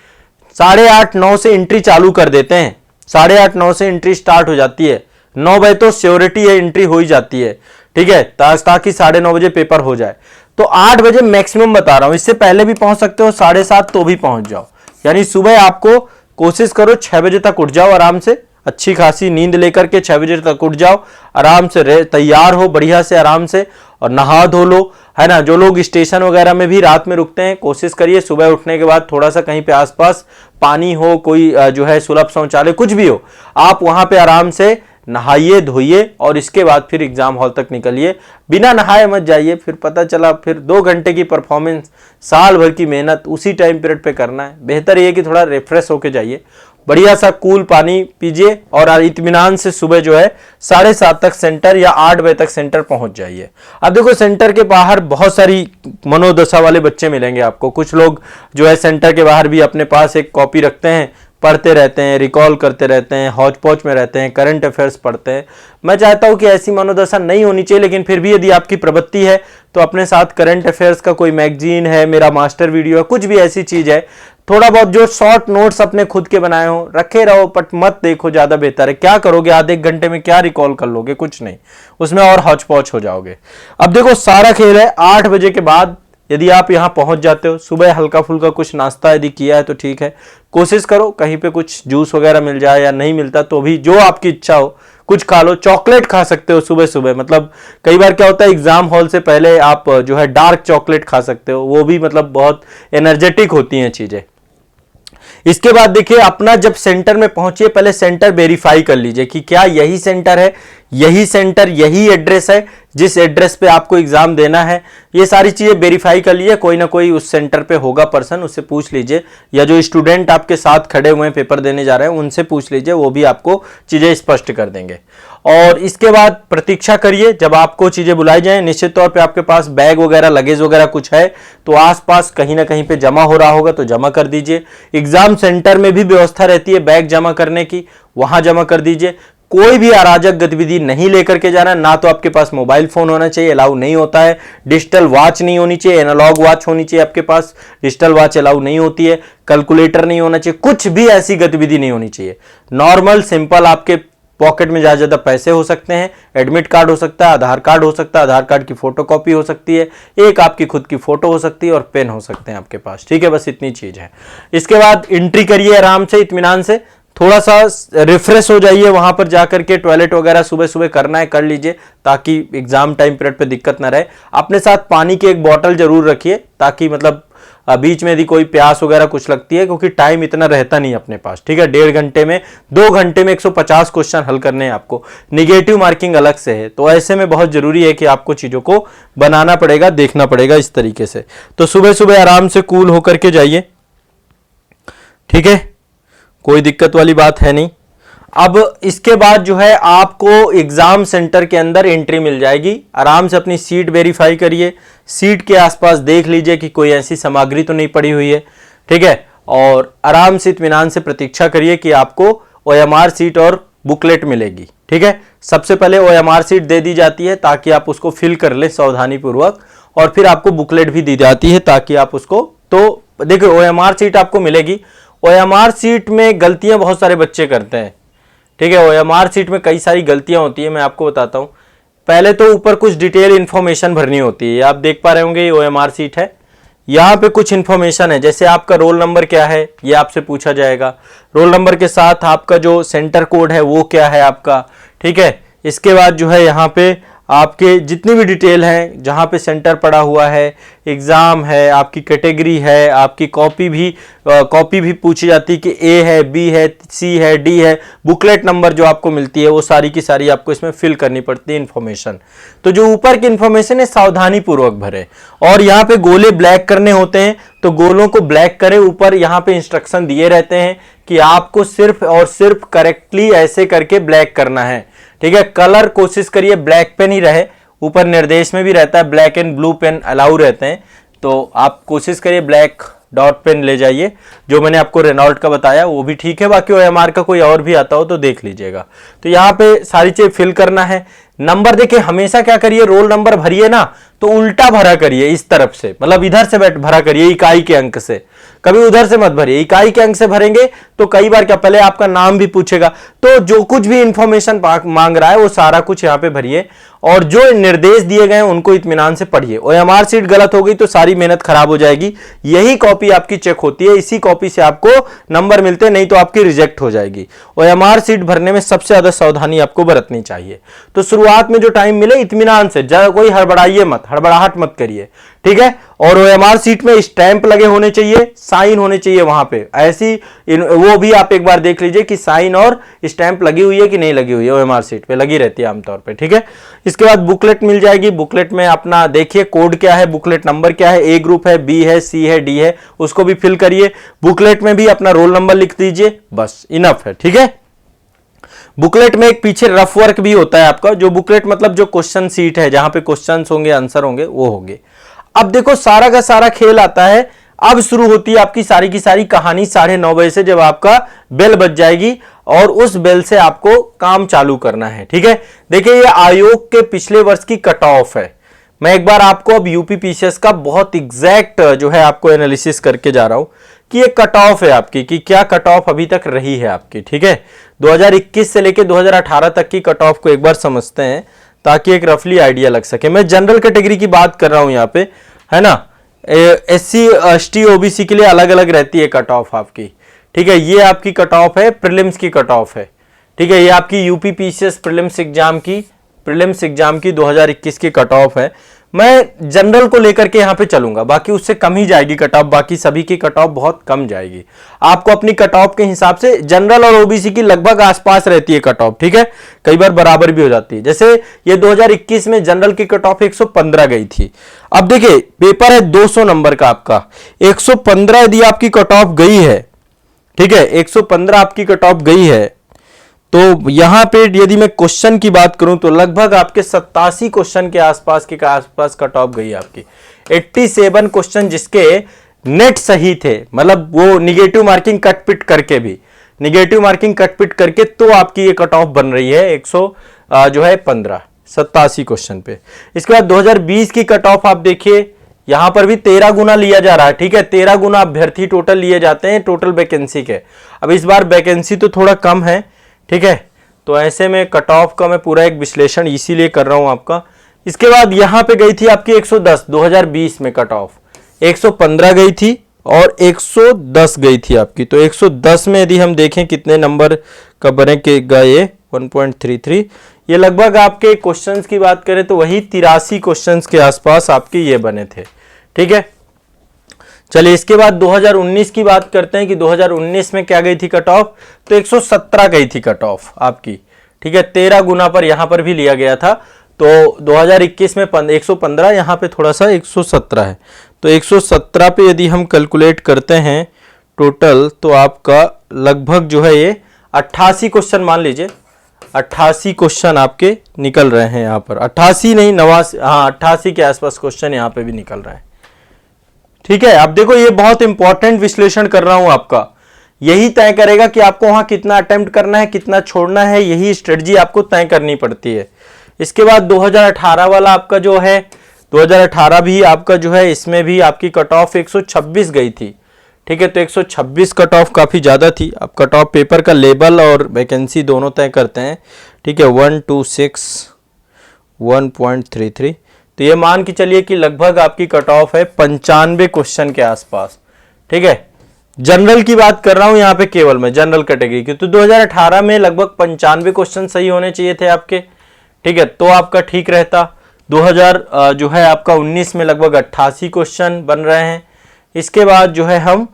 8:30 9 से एंट्री चालू कर देते हैं, 8:30 9 से एंट्री स्टार्ट हो जाती है, 9 बजे तो श्योरिटी है एंट्री हो ही जाती है। ठीक है, ताकि 9:30 बजे पेपर हो जाए। तो 8 बजे मैक्सिमम बता रहा हूं, इससे पहले भी पहुंच सकते हो, 7:30 तो भी पहुंच जाओ। यानी सुबह आपको कोशिश करो 6 बजे तक उठ जाओ, आराम से अच्छी खासी नींद लेकर के 6 बजे तक उठ जाओ, आराम से तैयार हो बढ़िया से, आराम से, और नहा धो लो, है ना। जो लोग स्टेशन वगैरह में भी रात में रुकते हैं, कोशिश करिए सुबह उठने के बाद थोड़ा सा कहीं पे आसपास पानी हो, कोई जो है सुलभ शौचालय कुछ भी हो, आप वहां पे आराम से नहाइए धोइए और इसके बाद फिर एग्जाम हॉल तक निकलिए। बिना नहाए मत जाइए, फिर पता चला फिर 2 घंटे की परफॉर्मेंस, साल भर की मेहनत उसी टाइम पीरियड पे करना है। बेहतर ये कि थोड़ा रिफ्रेश होके जाइए, बढ़िया सा कूल पानी पीजिए और इत्मीनान से सुबह जो है 7:30 तक सेंटर या 8 बजे तक सेंटर पहुंच जाइए। अब देखो सेंटर के बाहर बहुत सारी मनोदशा वाले बच्चे मिलेंगे आपको। कुछ लोग जो है सेंटर के बाहर भी अपने पास एक कॉपी रखते हैं, पढ़ते रहते हैं, रिकॉल करते रहते हैं, हौच पौच में रहते हैं, करंट अफेयर्स पढ़ते हैं। मैं चाहता हूं कि ऐसी मनोदशा नहीं होनी चाहिए, लेकिन फिर भी यदि आपकी प्रवृत्ति है तो अपने साथ करंट अफेयर्स का कोई मैगजीन है, मेरा मास्टर वीडियो है, कुछ भी ऐसी चीज है, थोड़ा बहुत जो शॉर्ट नोट्स अपने खुद के बनाए हो रखे रहो, बट मत देखो, ज्यादा बेहतर है। क्या करोगे आधे एक घंटे में, क्या रिकॉल कर लोगे, कुछ नहीं, उसमें और हौच पौच हो जाओगे। अब देखो सारा खेल है 8 बजे के बाद यदि आप यहां पहुंच जाते हो, सुबह हल्का फुल्का कुछ नाश्ता यदि किया है तो ठीक है, कोशिश करो कहीं पे कुछ जूस वगैरह मिल जाए, या नहीं मिलता तो भी जो आपकी इच्छा हो कुछ खा लो। चॉकलेट खा सकते हो सुबह सुबह, मतलब कई बार क्या होता है एग्जाम हॉल से पहले आप जो है डार्क चॉकलेट खा सकते हो, वो भी मतलब बहुत एनर्जेटिक होती हैं चीजें। इसके बाद देखिए अपना जब सेंटर में पहुंचिए, पहले सेंटर वेरीफाई कर लीजिए कि क्या यही सेंटर है, यही सेंटर, यही एड्रेस है जिस एड्रेस पे आपको एग्जाम देना है। ये सारी चीजें वेरीफाई कर लीजिए, कोई ना कोई उस सेंटर पे होगा पर्सन, उससे पूछ लीजिए, या जो स्टूडेंट आपके साथ खड़े हुए हैं पेपर देने जा रहे हैं उनसे पूछ लीजिए, वो भी आपको चीजें स्पष्ट कर देंगे। और इसके बाद प्रतीक्षा करिए जब आपको चीजें बुलाई जाएं। निश्चित तौर पे आपके पास बैग वगैरह, लगेज वगैरह कुछ है तो आसपास कहीं ना कहीं पे जमा हो रहा होगा तो जमा कर दीजिए। एग्जाम सेंटर में भी व्यवस्था रहती है बैग जमा करने की, वहां जमा कर दीजिए। कोई भी अराजक गतिविधि नहीं लेकर के जाना, ना तो आपके पास मोबाइल फोन होना चाहिए, अलाउ नहीं होता है। डिजिटल वॉच नहीं होनी चाहिए, एनालॉग वॉच होनी चाहिए आपके पास, डिजिटल वॉच अलाउ नहीं होती है। कैलकुलेटर नहीं होना चाहिए, कुछ भी ऐसी गतिविधि नहीं होनी चाहिए। नॉर्मल सिंपल आपके पॉकेट में ज्यादा ज्यादा पैसे हो सकते हैं, एडमिट कार्ड हो सकता है, आधार कार्ड हो सकता है, आधार कार्ड की फोटोकॉपी हो सकती है, एक आपकी खुद की फोटो हो सकती है और पेन हो सकते हैं आपके पास। ठीक है, बस इतनी चीज है। इसके बाद एंट्री करिए आराम से, इत्मीनान से, थोड़ा सा रिफ्रेश हो जाइए, वहां पर जाकर के टॉयलेट वगैरह सुबह सुबह करना है कर लीजिए, ताकि एग्जाम टाइम पीरियड पे दिक्कत ना रहे। अपने साथ पानी की एक बोतल जरूर रखिए, ताकि मतलब बीच में यदि कोई प्यास वगैरह कुछ लगती है, क्योंकि टाइम इतना रहता नहीं अपने पास। ठीक है, 1.5 घंटे में, 2 घंटे में 150 क्वेश्चन हल करने हैं आपको, निगेटिव मार्किंग अलग से है, तो ऐसे में बहुत जरूरी है कि आपको चीजों को बनाना पड़ेगा, देखना पड़ेगा इस तरीके से। तो सुबह सुबह आराम से कूल होकर के जाइए, ठीक है, कोई दिक्कत वाली बात है नहीं। अब इसके बाद जो है आपको एग्जाम सेंटर के अंदर एंट्री मिल जाएगी। आराम से अपनी सीट वेरीफाई करिए, सीट के आसपास देख लीजिए कि कोई ऐसी सामग्री तो नहीं पड़ी हुई है। ठीक है, और आराम से इत्मीनान से प्रतीक्षा करिए कि आपको OMR सीट और बुकलेट मिलेगी। ठीक है, सबसे पहले OMR सीट दे दी जाती है ताकि आप उसको फिल कर ले सावधानी पूर्वक, और फिर आपको बुकलेट भी दी जाती है ताकि आप उसको, तो देखिए OMR सीट आपको मिलेगी। OMR सीट में गलतियां बहुत सारे बच्चे करते हैं। ठीक है, OMR सीट में कई सारी गलतियां होती है, मैं आपको बताता हूं। पहले तो ऊपर कुछ डिटेल इंफॉर्मेशन भरनी होती है, आप देख पा रहे होंगे ये OMR सीट है, यहाँ पे कुछ इंफॉर्मेशन है, जैसे आपका रोल नंबर क्या है ये आपसे पूछा जाएगा, रोल नंबर के साथ आपका जो सेंटर कोड है वो क्या है आपका। ठीक है, इसके बाद जो है यहाँ पे आपके जितनी भी डिटेल हैं, जहाँ पे सेंटर पड़ा हुआ है, एग्ज़ाम है, आपकी कैटेगरी है, आपकी कॉपी भी पूछी जाती है कि ए है, बी है, सी है, डी है, बुकलेट नंबर जो आपको मिलती है वो सारी की सारी आपको इसमें फिल करनी पड़ती है इन्फॉर्मेशन। तो जो ऊपर की इन्फॉर्मेशन है सावधानी पूर्वक भरे, और यहाँ पे गोले ब्लैक करने होते हैं तो गोलों को ब्लैक करें। ऊपर यहाँ पे इंस्ट्रक्शन दिए रहते हैं कि आपको सिर्फ और सिर्फ करेक्टली ऐसे करके ब्लैक करना है, ठीक है। कलर कोशिश करिए ब्लैक पेन ही रहे, ऊपर निर्देश में भी रहता है black and blue pen allow रहते हैं, तो आप कोशिश करिए ब्लैक डॉट पेन ले जाइए। जो मैंने आपको रेनॉल्ट का बताया वो भी ठीक है, बाकी OMR का कोई और भी आता हो तो देख लीजिएगा। तो यहाँ पे सारी चीज फिल करना है। नंबर देखिए हमेशा क्या करिए, रोल नंबर भरिए ना तो उल्टा भरा करिए, इस तरफ से, मतलब इधर से भरा करिए इकाई के अंक से, कभी उधर से मत भरिए। इकाई के अंक से भरेंगे तो कई बार क्या, पहले आपका नाम भी पूछेगा, तो जो कुछ भी इंफॉर्मेशन मांग रहा है वो सारा कुछ यहाँ पे भरिए, और जो निर्देश दिए गए हैं उनको इत्मीनान से पढ़िए। OMR सीट गलत हो गई तो सारी मेहनत खराब हो जाएगी। यही कॉपी आपकी चेक होती है, इसी कॉपी से आपको नंबर मिलते हैं, नहीं तो आपकी रिजेक्ट हो जाएगी। OMR सीट भरने में सबसे ज्यादा सावधानी आपको बरतनी चाहिए। तो शुरुआत में जो टाइम मिले इत्मीनान से, कोई हड़बड़ाइए मत, हड़बड़ाहट मत करिए, ठीक है। और OMR सीट में स्टैंप लगे होने चाहिए, साइन होने चाहिए वहां पे, ऐसी वो भी आप एक बार देख लीजिए कि साइन और स्टैंप लगी हुई है कि नहीं लगी हुई है। OMR सीट पे लगी रहती है आमतौर पे, ठीक है। इसके बाद बुकलेट मिल जाएगी। बुकलेट में अपना देखिए कोड क्या है, बुकलेट नंबर क्या है, ए ग्रुप है, बी है, सी है, डी है, उसको भी फिल करिए। बुकलेट में भी अपना रोल नंबर लिख दीजिए, बस इनफ है, ठीक है। बुकलेट में एक पीछे रफ वर्क भी होता है आपका, जो बुकलेट मतलब जो क्वेश्चन सीट है जहां पे क्वेश्चंस होंगे, आंसर होंगे, वो होंगे। अब देखो सारा का सारा खेल आता है, अब शुरू होती है आपकी सारी की सारी कहानी 9:30 बजे से, जब आपका बेल बज जाएगी और उस बेल से आपको काम चालू करना है, ठीक है। देखिए ये आयोग के पिछले वर्ष की कट ऑफ है। मैं एक बार आपको अब UPPCS का बहुत एग्जैक्ट जो है आपको एनालिसिस करके जा रहा हूं कि ये कट ऑफ है आपकी, कि क्या कट ऑफ अभी तक रही है आपकी, ठीक है। 2021 से लेके 2018 तक की कट ऑफ को एक बार समझते हैं ताकि एक रफली आइडिया लग सके। मैं जनरल कैटेगरी की बात कर रहा हूं यहाँ पे, है ना। SC ST OBC के लिए अलग अलग रहती है कट ऑफ आपकी, ठीक है। ये आपकी कट ऑफ है, प्रीलिम्स की कट ऑफ है, ठीक है। ये आपकी UPPCS प्रीलिम्स एग्जाम की 2021 की कट ऑफ है। मैं जनरल को लेकर के यहाँ पे चलूंगा, बाकी उससे कम ही जाएगी कट ऑफ, बाकी सभी की कट ऑफ बहुत कम जाएगी। आपको अपनी कट ऑफ के हिसाब से जनरल और OBC की लगभग आसपास रहती है कट ऑफ, ठीक है। कई बार बराबर भी हो जाती है। जैसे ये 2021 में जनरल की कट ऑफ 115 गई थी। अब देखिए पेपर है 200 नंबर का आपका, 115 यदि आपकी कट ऑफ गई है, ठीक है, 115 आपकी कट ऑफ गई है, तो यहां पे यदि मैं क्वेश्चन की बात करूं तो लगभग आपके 87 क्वेश्चन के आसपास कट ऑफ गई आपकी। 87 क्वेश्चन जिसके नेट सही थे, मतलब वो निगेटिव मार्किंग कटपिट करके भी, तो आपकी ये कट ऑफ बन रही है 87 क्वेश्चन पे। इसके बाद 2020 की कट ऑफ आप देखिए, यहां पर भी 13 गुना लिया जा रहा है, ठीक है। 13 गुना अभ्यर्थी टोटल लिए जाते हैं टोटल वैकेंसी के। अब इस बार वैकेंसी तो थोड़ा कम है, ठीक है, तो ऐसे में कट ऑफ का मैं पूरा एक विश्लेषण इसीलिए कर रहा हूं आपका। इसके बाद यहां पे गई थी आपकी 110, 2020 में कट ऑफ 115 गई थी और 110 गई थी आपकी। तो 110 में यदि हम देखें कितने नंबर का बने के गए, 1.33, ये लगभग आपके क्वेश्चंस की बात करें तो वही 83 क्वेश्चंस के आसपास आपके ये बने थे, ठीक है। चलिए इसके बाद 2019 की बात करते हैं कि 2019 में क्या गई थी कट ऑफ, तो 117 गई थी कट ऑफ आपकी, ठीक है। 13 गुना पर यहां पर भी लिया गया था, तो 2021 में 115, यहां पे थोड़ा सा 117 है। तो 117 पे यदि हम कैलकुलेट करते हैं टोटल, तो आपका लगभग जो है ये 88 क्वेश्चन मान लीजिए, 88 क्वेश्चन आपके निकल रहे हैं यहाँ पर, 88 नहीं 89, हाँ 88 के आसपास क्वेश्चन यहाँ पे भी निकल रहे हैं, ठीक है। अब देखो ये बहुत इंपॉर्टेंट विश्लेषण कर रहा हूं आपका, यही तय करेगा कि आपको वहां कितना अटेम्प्ट करना है, कितना छोड़ना है, यही स्ट्रेटजी आपको तय करनी पड़ती है। इसके बाद 2018 वाला आपका जो है, 2018 भी आपका जो है, इसमें भी आपकी कट ऑफ 126 गई थी, ठीक है। तो 126 कट ऑफ काफी ज्यादा थी। अब कट ऑफ पेपर का लेवल और वैकेंसी दोनों तय करते हैं, ठीक है। 126 1.33, तो ये मान के चलिए कि लगभग आपकी कट ऑफ है 95 क्वेश्चन के आसपास, ठीक है। जनरल की बात कर रहा हूं यहां पे केवल मैं, जनरल कैटेगरी की। तो 2018 में लगभग 95 क्वेश्चन सही होने चाहिए थे आपके, ठीक है, तो आपका ठीक रहता। 2000 जो है आपका 19 में लगभग 88 क्वेश्चन बन रहे हैं। इसके बाद जो है हम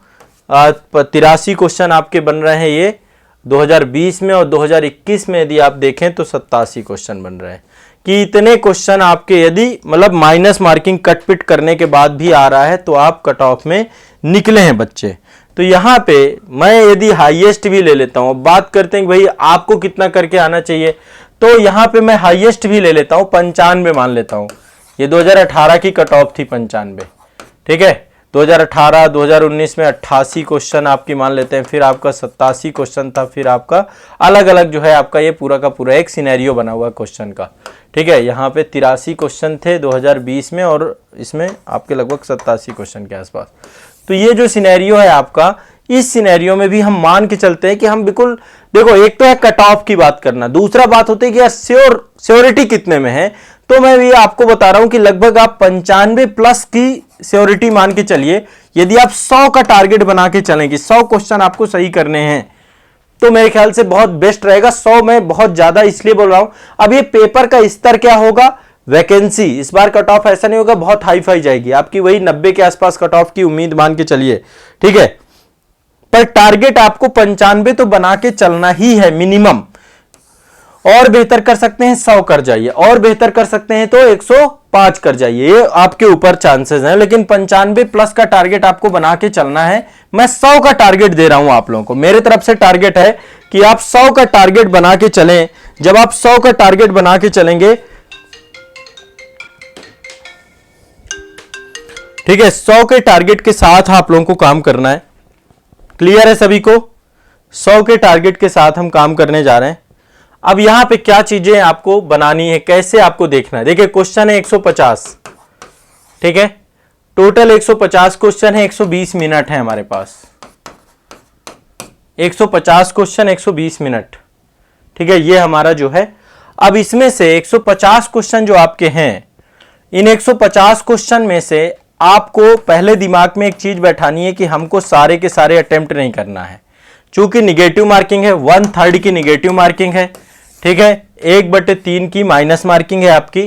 83 क्वेश्चन आपके बन रहे हैं ये 2020 में, और 2021 में यदि आप देखें तो 87 क्वेश्चन बन रहे हैं। कि इतने क्वेश्चन आपके यदि मतलब माइनस मार्किंग कट पिट करने के बाद भी आ रहा है तो आप कट ऑफ में निकले हैं बच्चे। तो यहाँ पे मैं यदि हाईएस्ट भी ले लेता हूँ, बात करते हैं कि भाई आपको कितना करके आना चाहिए, तो यहाँ पे मैं हाईएस्ट भी ले लेता हूँ, 95 मान लेता हूँ। ये 2018 की कट ऑफ थी 95, ठीक है। 2018 2019 में 88 क्वेश्चन आपकी मान लेते हैं, फिर आपका 87 क्वेश्चन था, फिर आपका अलग अलग जो है आपका ये पूरा का पूरा एक सिनेरियो बना हुआ क्वेश्चन का, ठीक है। यहाँ पे 83 क्वेश्चन थे 2020 में, और इसमें आपके लगभग 87 क्वेश्चन के आसपास। तो ये जो सिनेरियो है आपका, इस सिनेरियो में भी हम मान के चलते हैं कि हम बिल्कुल देखो, एक तो है कट ऑफ की बात करना, दूसरा बात होती है कि यार श्योरिटी कितने में है। तो मैं भी आपको बता रहा हूं कि लगभग आप 95 प्लस की श्योरिटी मान के चलिए। यदि आप 100 का टारगेट बना के चलें कि 100 क्वेश्चन आपको सही करने हैं, तो मेरे ख्याल से बहुत बेस्ट रहेगा। 100 में बहुत ज्यादा इसलिए बोल रहा हूं, अब ये पेपर का स्तर क्या होगा, वैकेंसी इस बार कट ऑफ ऐसा नहीं होगा बहुत हाई फाई जाएगी, आपकी वही 90 के आसपास कट ऑफ की उम्मीद मान के चलिए, ठीक है। पर टारगेट आपको 95 तो बना के चलना ही है मिनिमम। और बेहतर कर सकते हैं 100 कर जाइए, और बेहतर कर सकते हैं तो 105 कर जाइए, ये आपके ऊपर चांसेस हैं, लेकिन 95 प्लस का टारगेट आपको बना के चलना है। मैं 100 का टारगेट दे रहा हूं आप लोगों को, मेरे तरफ से टारगेट है कि आप 100 का टारगेट बना के चलें। जब आप 100 का टारगेट बना के चलेंगे, ठीक है, 100 के टारगेट के साथ आप लोगों को काम करना है। क्लियर है सभी को? 100 के टारगेट के साथ हम काम करने जा रहे हैं। अब यहां पे क्या चीजें आपको बनानी है, कैसे आपको देखना है। देखिए क्वेश्चन है 150, ठीक है, टोटल 150 क्वेश्चन है, 120 मिनट है हमारे पास। 150 क्वेश्चन 120 मिनट, ठीक है, ये हमारा जो है। अब इसमें से 150 क्वेश्चन जो आपके हैं, इन 150 क्वेश्चन में से आपको पहले दिमाग में एक चीज बैठानी है कि हमको सारे के सारे अटेम्प्ट नहीं करना है। चूंकि निगेटिव मार्किंग है, 1/3 की निगेटिव मार्किंग है, ठीक है, 1/3 की माइनस मार्किंग है आपकी।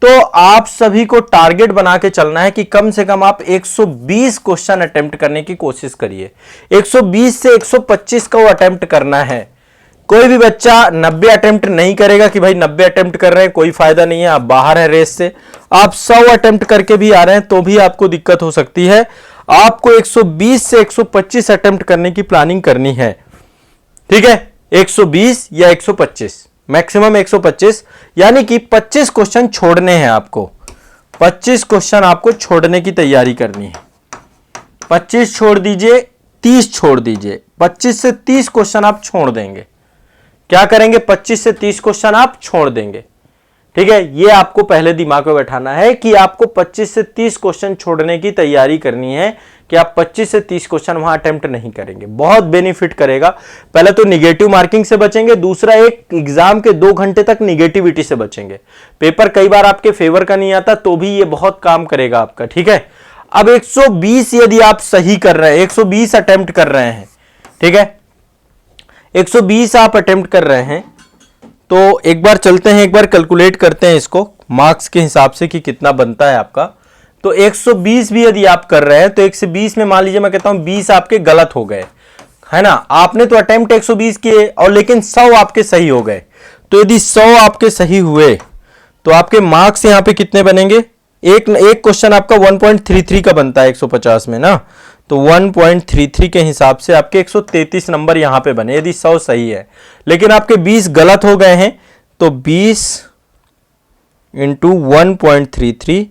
तो आप सभी को टारगेट बना के चलना है कि कम से कम आप 120 क्वेश्चन अटेम्प्ट करने की कोशिश करिए। 120 से 125 को अटेम्प्ट करना है। कोई भी बच्चा 90 अटेम्प्ट नहीं करेगा कि भाई 90 अटेम्प्ट कर रहे हैं कोई फायदा नहीं है, आप बाहर है रेस से। आप 100 अटेम्प्ट करके भी आ रहे हैं तो भी आपको दिक्कत हो सकती है। आपको 120 से 125 अटेम्प्ट करने की प्लानिंग करनी है, ठीक है। 120 या 125, मैक्सिमम 125, यानी कि 25 क्वेश्चन छोड़ने हैं आपको। 25 क्वेश्चन आपको छोड़ने की तैयारी करनी है। 25 छोड़ दीजिए, 30 छोड़ दीजिए। 25 से 30 क्वेश्चन आप छोड़ देंगे। क्या करेंगे? 25 से 30 क्वेश्चन आप छोड़ देंगे, ठीक है। ये आपको पहले दिमाग में बैठाना है कि आपको 25 से 30 क्वेश्चन छोड़ने की तैयारी करनी है, कि आप 25 से 30 क्वेश्चन वहां अटेम्प्ट नहीं करेंगे। बहुत बेनिफिट करेगा। पहले तो निगेटिव मार्किंग से बचेंगे, दूसरा एक एग्जाम के 2 घंटे तक निगेटिविटी से बचेंगे। पेपर कई बार आपके फेवर का नहीं आता तो भी ये बहुत काम करेगा आपका, ठीक है। अब 120 यदि आप सही कर रहे हैं, 120 अटेम्प्ट कर रहे हैं, ठीक है, 120 आप अटेम्प्ट कर रहे हैं, तो एक बार चलते हैं, एक बार कैलकुलेट करते हैं इसको मार्क्स के हिसाब से कि कितना बनता है आपका। तो 120 भी यदि आप कर रहे हैं तो 120 में मान लीजिए मैं कहता हूं 20 आपके गलत हो गए, है ना। आपने तो अटेम्प्ट 120 किए और लेकिन 100 आपके सही हो गए। तो यदि 100 आपके सही हुए तो आपके मार्क्स यहां पे कितने बनेंगे? एक क्वेश्चन आपका 1.33 का बनता है 150 में ना, तो 1.33 के हिसाब से आपके 133 नंबर यहां पे बने यदि 100 सही है। लेकिन आपके 20 गलत हो गए हैं, तो 20 इंटू 1.33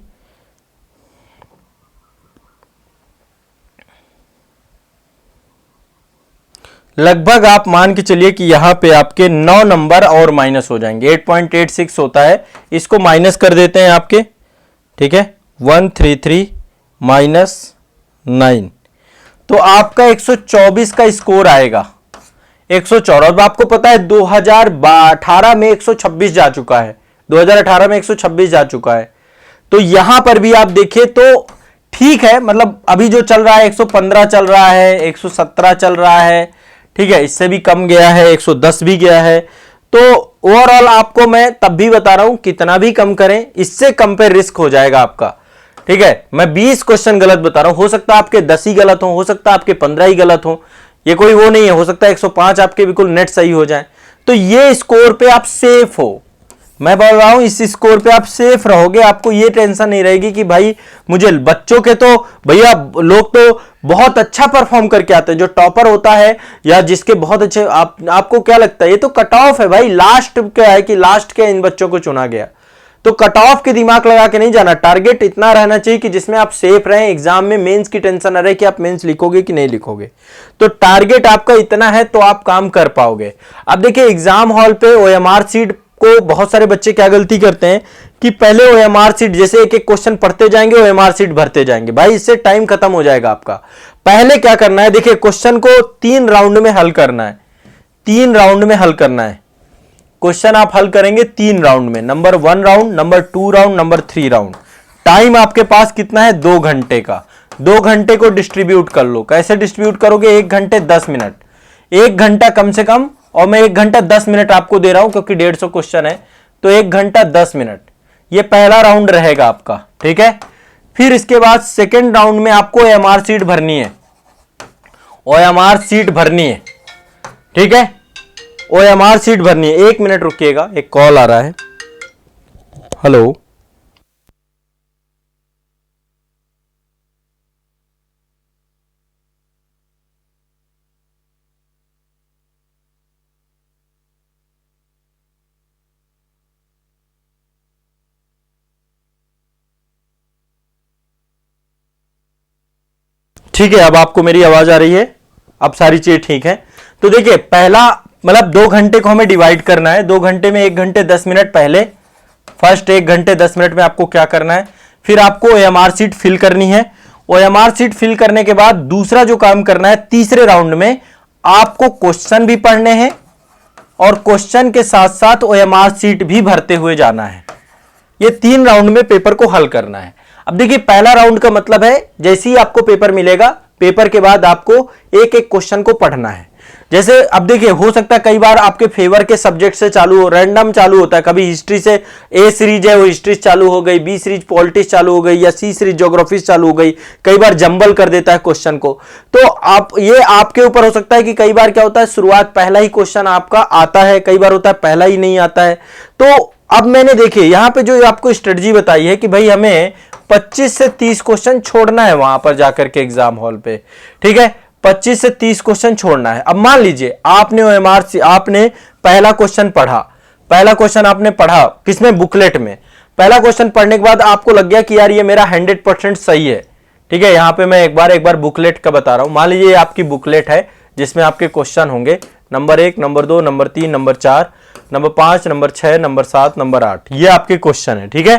लगभग आप मान के चलिए कि यहां पे आपके 9 नंबर और माइनस हो जाएंगे। 8.86 होता है, इसको माइनस कर देते हैं आपके, ठीक है। 133 माइनस 9, तो आपका 124 का स्कोर आएगा। 114, अब आपको पता है 2018 में 126 जा चुका है, 2018 में 126 जा चुका है। तो यहां पर भी आप देखिए तो ठीक है, मतलब अभी जो चल रहा है 115 चल रहा है, 117 चल रहा है, ठीक है, इससे भी कम गया है, 110 भी गया है। तो ओवरऑल आपको मैं तब भी बता रहा हूं, कितना भी कम करें इससे कम पे रिस्क हो जाएगा आपका। ठीक है, मैं 20 क्वेश्चन गलत बता रहा हूं, हो सकता है आपके 10 ही गलत हो सकता है आपके 15 ही गलत हो, ये कोई वो नहीं है, हो सकता है 105 आपके बिल्कुल नेट सही हो जाए। तो ये स्कोर पे आप सेफ हो, मैं बोल रहा हूं इस स्कोर पे आप सेफ रहोगे, आपको ये टेंशन नहीं रहेगी कि भाई मुझे बच्चों के तो भैया लोग तो बहुत अच्छा परफॉर्म करके आते हैं, जो टॉपर होता है या जिसके बहुत अच्छे आपको क्या लगता है ये तो कट ऑफ है भाई, लास्ट क्या है कि लास्ट के इन बच्चों को चुना गया, तो कट ऑफ के दिमाग लगा के नहीं जाना, टारगेट इतना रहना चाहिए कि जिसमें आप सेफ रहें, एग्जाम में मेंस की टेंशन न रहे कि आप मेंस लिखोगे कि नहीं लिखोगे, तो टारगेट आपका इतना है तो आप काम कर पाओगे। अब देखिए एग्जाम हॉल पे ओएमआर सीट को बहुत सारे बच्चे क्या गलती करते हैं कि पहले ओएमआर सीट जैसे एक एक क्वेश्चन पढ़ते जाएंगे ओएमआर सीट भरते जाएंगे, भाई इससे टाइम खत्म हो जाएगा आपका। पहले क्या करना है, देखिए क्वेश्चन को 3 राउंड में हल करना है, 3 राउंड में हल करना है क्वेश्चन, आप हल करेंगे 3 राउंड में, number 1 round, number 2 round, number 3 round. Time आपके पास कितना है, 2 घंटे का। 2 घंटे को डिस्ट्रीब्यूट कर लो, कैसे डिस्ट्रीब्यूट करोगे, 1 घंटे 10 मिनट, 1 घंटा कम से कम, और मैं 1 घंटा 10 मिनट आपको दे रहा हूं क्योंकि 150 क्वेश्चन है, तो 1 घंटा 10 मिनट ये पहला राउंड रहेगा आपका। ठीक है, फिर इसके बाद सेकेंड राउंड में आपको ओएमआर सीट भरनी है, ओएमआर सीट भरनी है। ठीक है, ओएमआर सीट भरनी है। 1 मिनट रुकिएगा, एक कॉल आ रहा है। हेलो, ठीक है, अब आपको मेरी आवाज आ रही है, अब सारी चीज ठीक है। तो देखिए पहला मतलब 2 घंटे को हमें डिवाइड करना है, 2 घंटे में 1 घंटे 10 मिनट पहले, फर्स्ट 1 घंटे 10 मिनट में आपको क्या करना है, फिर आपको ओएमआर सीट फिल करनी है। ओएमआर सीट फिल करने के बाद दूसरा जो काम करना है, तीसरे राउंड में आपको क्वेश्चन भी पढ़ने हैं और क्वेश्चन के साथ साथ ओएमआर सीट भी भरते हुए जाना है। ये 3 राउंड में पेपर को हल करना है। अब देखिए पहला राउंड का मतलब है जैसे ही आपको पेपर मिलेगा, पेपर के बाद आपको एक एक क्वेश्चन को पढ़ना है। जैसे अब देखिए हो सकता है कई बार आपके फेवर के सब्जेक्ट से चालू हो, रैंडम चालू होता है, कभी हिस्ट्री से ए सीरीज है वो हिस्ट्री चालू हो गई, बी सीरीज पॉलिटिक्स चालू हो गई, या सी सीरीज ज्योग्राफी चालू हो गई, कई बार जंबल कर देता है क्वेश्चन को। तो आप ये आपके ऊपर हो सकता है कि कई बार क्या होता है शुरुआत पहला ही क्वेश्चन आपका आता है, कई बार होता है पहला ही नहीं आता है। तो अब मैंने देखिए यहां पे जो आपको स्ट्रेटजी बताई है कि भाई हमें 25 से 30 क्वेश्चन छोड़ना है वहां पर जाकर के एग्जाम हॉल पे। ठीक है, 25 से 30 क्वेश्चन छोड़ना है। अब मान लीजिए आपने ओएमआर से आपने पहला क्वेश्चन पढ़ा, पहला क्वेश्चन आपने पढ़ा किसमें, बुकलेट में। पहला क्वेश्चन पढ़ने के बाद आपको लग गया कि यार ये मेरा 100% सही है। ठीक है, यहां पे मैं एक बार बुकलेट का बता रहा हूं। मान लीजिए आपकी बुकलेट है जिसमें आपके क्वेश्चन होंगे number 1, number 2, number 3, number 4, number 5, number 6, number 7, number 8, ये आपके क्वेश्चन है। ठीक है,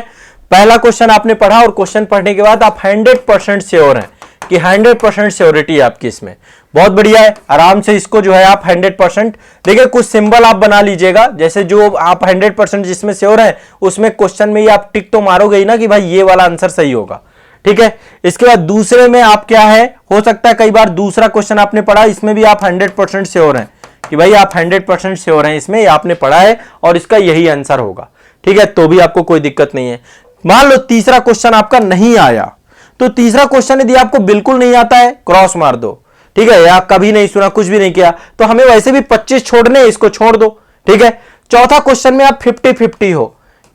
पहला क्वेश्चन आपने पढ़ा और क्वेश्चन पढ़ने के बाद आप 100% श्योर हैं कि 100% श्योरिटी है आपकी इसमें, बहुत बढ़िया है। आराम से इसको जो है आप 100% देखिए, कुछ सिंबल आप बना लीजिएगा, जैसे जो आप 100% जिसमें श्योर है उसमें क्वेश्चन में ही आप टिक तो मारोगे ही ना कि भाई ये वाला आंसर सही होगा। ठीक है, इसके बाद दूसरे में आप क्या है, हो सकता है कई बार दूसरा क्वेश्चन आपने पढ़ा, इसमें भी आप 100% श्योर हैं कि भाई आप 100% श्योर हैं, इसमें आपने पढ़ा है और इसका यही आंसर होगा। ठीक है, तो भी आपको कोई दिक्कत नहीं है। मान लो तीसरा क्वेश्चन आपका नहीं आया, तो तीसरा क्वेश्चन यदि आपको बिल्कुल नहीं आता है क्रॉस मार दो। ठीक है, या कभी नहीं सुना, कुछ भी नहीं किया, तो हमें वैसे भी 25 छोड़ने, इसको छोड़ दो। ठीक है, चौथा क्वेश्चन में आप 50-50 हो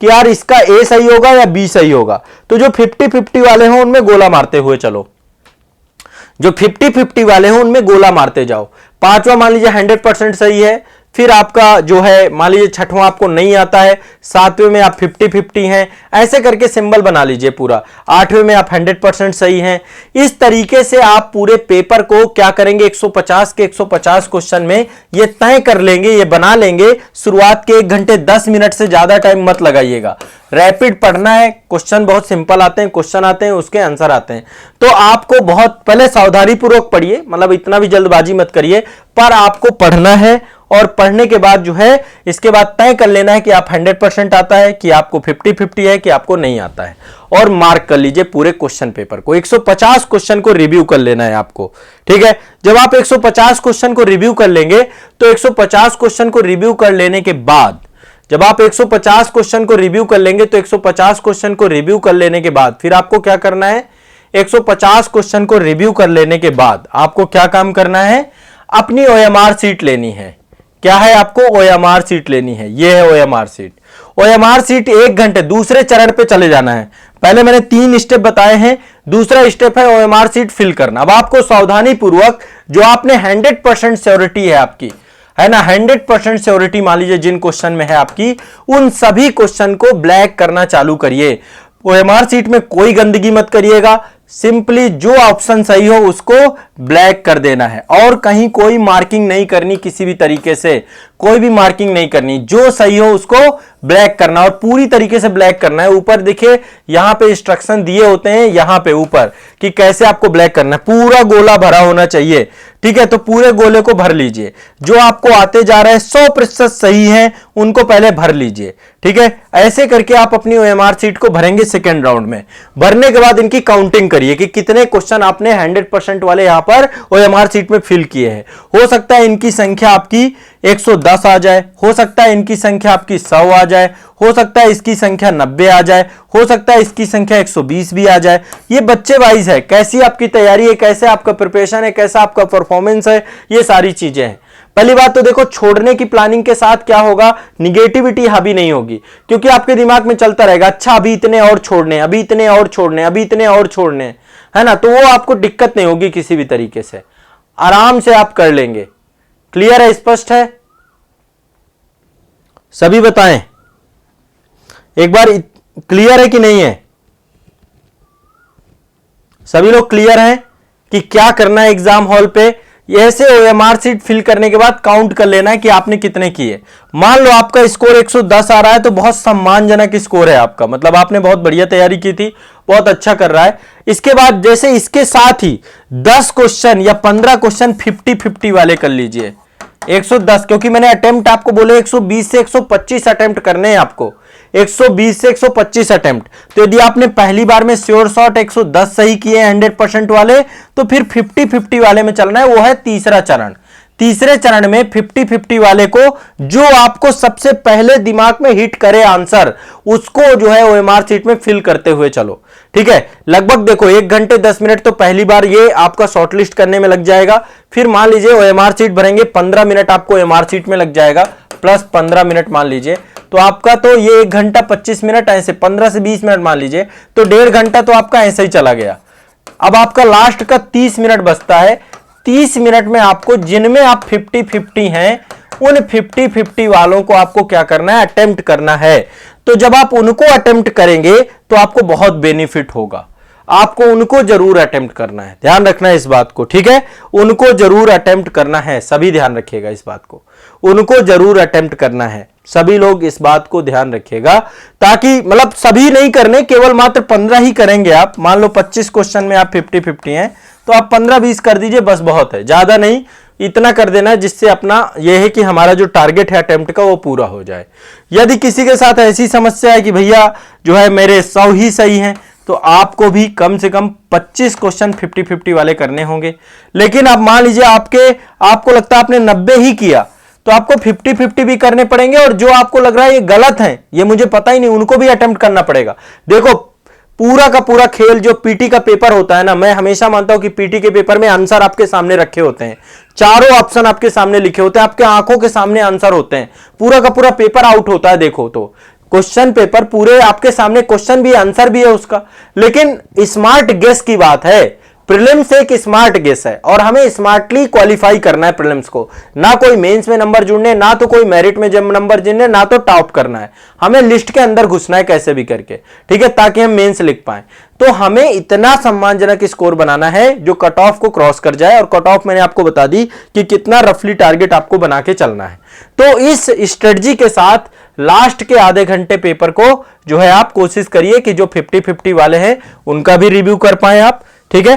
कि यार इसका ए सही होगा या बी सही होगा, तो जो 50-50 वाले हो उनमें गोला मारते हुए चलो, जो 50-50 वाले हो उनमें गोला मारते जाओ। पांचवा मान लीजिए 100% सही है, फिर आपका जो है मान लीजिए छठवां आपको नहीं आता है, सातवें में आप 50-50 हैं, ऐसे करके सिंबल बना लीजिए पूरा। आठवें में आप 100% सही हैं। इस तरीके से आप पूरे पेपर को क्या करेंगे, 150 के 150 क्वेश्चन में ये तय कर लेंगे, ये बना लेंगे। शुरुआत के 1 घंटे 10 मिनट से ज्यादा टाइम मत लगाइएगा, रैपिड पढ़ना है, क्वेश्चन बहुत सिंपल आते हैं, क्वेश्चन आते हैं उसके आंसर आते हैं। तो आपको बहुत पहले सावधानी पूर्वक पढ़िए, मतलब इतना भी जल्दबाजी मत करिए, पर आपको पढ़ना है और पढ़ने के बाद जो है इसके बाद तय कर लेना है कि आप 100% आता है, कि आपको 50-50 है, कि आपको नहीं आता है, और मार्क कर लीजिए पूरे क्वेश्चन पेपर को। 150 क्वेश्चन को रिव्यू कर लेना है आपको। ठीक है, जब आप 150 क्वेश्चन को रिव्यू कर लेंगे तो 150 क्वेश्चन को रिव्यू कर लेने के बाद जब आप 150 क्वेश्चन को रिव्यू कर लेंगे तो 150 क्वेश्चन को रिव्यू कर लेने के बाद फिर आपको क्या करना है, 150 क्वेश्चन को रिव्यू कर लेने के बाद आपको क्या काम करना है, अपनी OMR सीट लेनी है। क्या है, आपको OMR सीट लेनी है। ये है OMR सीट। OMR सीट 1 घंटे दूसरे चरण पे चले जाना है। पहले मैंने 3 स्टेप बताए हैं, दूसरा स्टेप है OMR सीट फिल करना। अब आपको सावधानी पूर्वक जो आपने 100% श्योरिटी है आपकी, है ना, 100% श्योरिटी मान लीजिए जिन क्वेश्चन में है आपकी, उन सभी क्वेश्चन को ब्लैक करना चालू करिए। OMR सीट में कोई गंदगी मत करिएगा, सिंपली जो ऑप्शन सही हो उसको ब्लैक कर देना है और कहीं कोई मार्किंग नहीं करनी, किसी भी तरीके से कोई भी मार्किंग नहीं करनी, जो सही हो उसको ब्लैक करना और पूरी तरीके से ब्लैक करना है। ऊपर देखिए यहां पे इंस्ट्रक्शन दिए होते हैं, यहां पे ऊपर कि कैसे आपको ब्लैक करना है। पूरा गोला भरा होना चाहिए, ठीक है, तो पूरे गोले को भर लीजिए। जो आपको आते जा रहे हैं 100% सही है उनको पहले भर लीजिए, ठीक है। ऐसे करके आप अपनी OMR सीट को भरेंगे सेकेंड राउंड में। भरने के बाद इनकी काउंटिंग करिए कि कितने क्वेश्चन आपने 100% वाले यहां पर OMR सीट में फिल किए हैं। हो सकता है इनकी संख्या आपकी 110 आ जाए, हो सकता है इनकी संख्या आपकी 100 आ जाए, हो सकता है इसकी संख्या 90 आ जाए, हो सकता है इसकी संख्या 120 भी आ जाए। ये बच्चे वाइज है, कैसी आपकी तैयारी है, कैसे आपका प्रिपरेशन है, कैसा आपका परफॉर्मेंस है, ये सारी चीजें हैं। पहली बात तो देखो, छोड़ने की प्लानिंग के साथ क्या होगा, निगेटिविटी हावी नहीं होगी, क्योंकि आपके दिमाग में चलता रहेगा अच्छा अभी इतने और छोड़ने, अभी इतने और छोड़ने, अभी इतने और छोड़ने, है ना, तो वो आपको दिक्कत नहीं होगी किसी भी तरीके से, आराम से आप कर लेंगे। क्लियर है, स्पष्ट है, सभी बताएं एक बार, क्लियर है कि नहीं है? सभी लोग क्लियर हैं कि क्या करना है एग्जाम हॉल पे? ऐसे OMR सीट फिल करने के बाद काउंट कर लेना है कि आपने कितने किए। मान लो आपका स्कोर 110 आ रहा है तो बहुत सम्मानजनक स्कोर है आपका, मतलब आपने बहुत बढ़िया तैयारी की थी, बहुत अच्छा कर रहा है। इसके बाद जैसे इसके साथ ही 10 क्वेश्चन या 15 क्वेश्चन 50-50 वाले कर लीजिए। 110, क्योंकि मैंने अटेम्प्ट आपको बोले 120 से 125 अटेम्प्ट करने हैं आपको, 120 से 125 अटेम्प्ट। तो यदि आपने पहली बार में श्योर शॉट 110 सही किए 100% वाले, तो फिर 50-50 वाले में चलना है, वो है तीसरा चरण। तीसरे चरण में 50-50 वाले को जो आपको सबसे पहले दिमाग में हिट करे आंसर, उसको जो है OMR सीट में फिल करते हुए चलो, ठीक है। लगभग देखो 1 घंटे 10 मिनट तो पहली बार ये आपका शॉर्टलिस्ट करने में लग जाएगा। फिर मान लीजिए OMR सीट भरेंगे, 15 मिनट आपको OMR सीट में लग जाएगा, प्लस 15 मिनट मान लीजिए, तो आपका तो ये 1 घंटा 25 मिनट, ऐसे 15 से 20 मिनट मान लीजिए, तो 1.5 घंटा तो आपका ऐसे ही चला गया। अब आपका लास्ट का 30 मिनट बचता है। 30 मिनट में आपको, जिनमें आप 50-50 हैं, उन 50-50 वालों को आपको क्या करना है, अटेम्प्ट करना है। तो जब आप उनको अटेम्प्ट करेंगे तो आपको बहुत बेनिफिट होगा, आपको उनको जरूर अटेम्प्ट करना है, ध्यान रखना है इस बात को, ठीक है। उनको जरूर अटेम्प्ट करना है, सभी ध्यान रखिएगा इस बात को, उनको जरूर अटेम्प्ट करना है, सभी लोग इस बात को ध्यान रखिएगा, ताकि मतलब सभी नहीं करने, केवल मात्र 15 ही करेंगे आप। मान लो 25 क्वेश्चन में आप 50-50 हैं, तो आप 15-20 कर दीजिए, बस बहुत है, ज्यादा नहीं, इतना कर देना है जिससे अपना यह है कि हमारा जो टारगेट है अटेम्प्ट का वो पूरा हो जाए। यदि किसी के साथ ऐसी समस्या है कि भैया जो है मेरे 100 ही सही हैं, तो आपको भी कम से कम 25 क्वेश्चन 50-50 वाले करने होंगे। लेकिन अब मान लीजिए आपको लगता है आपने 90 ही किया, तो आपको 50-50 भी करने पड़ेंगे, और जो आपको लग रहा है ये गलत है, ये मुझे पता ही नहीं, उनको भी अटेम्प्ट करना पड़ेगा। देखो पूरा का पूरा खेल जो पीटी का पेपर होता है ना, मैं हमेशा मानता हूं कि पीटी के पेपर में आंसर आपके सामने रखे होते हैं, चारों ऑप्शन आपके सामने लिखे होते हैं, आपके आंखों के सामने आंसर होते हैं, पूरा का पूरा पेपर आउट होता है। देखो तो क्वेश्चन पेपर पूरे आपके सामने, क्वेश्चन भी आंसर भी है उसका, लेकिन स्मार्ट गेस की बात है। प्रीलिम्स एक स्मार्ट गेस है और हमें स्मार्टली क्वालिफाई करना है प्रीलिम्स को, ना कोई मेंस में नंबर जुड़ने, ना तो कोई मेरिट में नंबर जुड़ने, ना तो टॉप करना है, हमें लिस्ट के अंदर घुसना है कैसे भी करके, ठीक है, ताकि हम मेंस लिख पाए। तो हमें इतना सम्मानजनक स्कोर बनाना है जो कट ऑफ को क्रॉस कर जाए, और कट ऑफ मैंने आपको बता दी कि कितना रफली टारगेट आपको बना के चलना है। तो इस स्ट्रेटजी के साथ लास्ट के आधे घंटे पेपर को जो है आप कोशिश करिए कि जो 50-50 वाले हैं उनका भी रिव्यू कर पाए आप, ठीक है।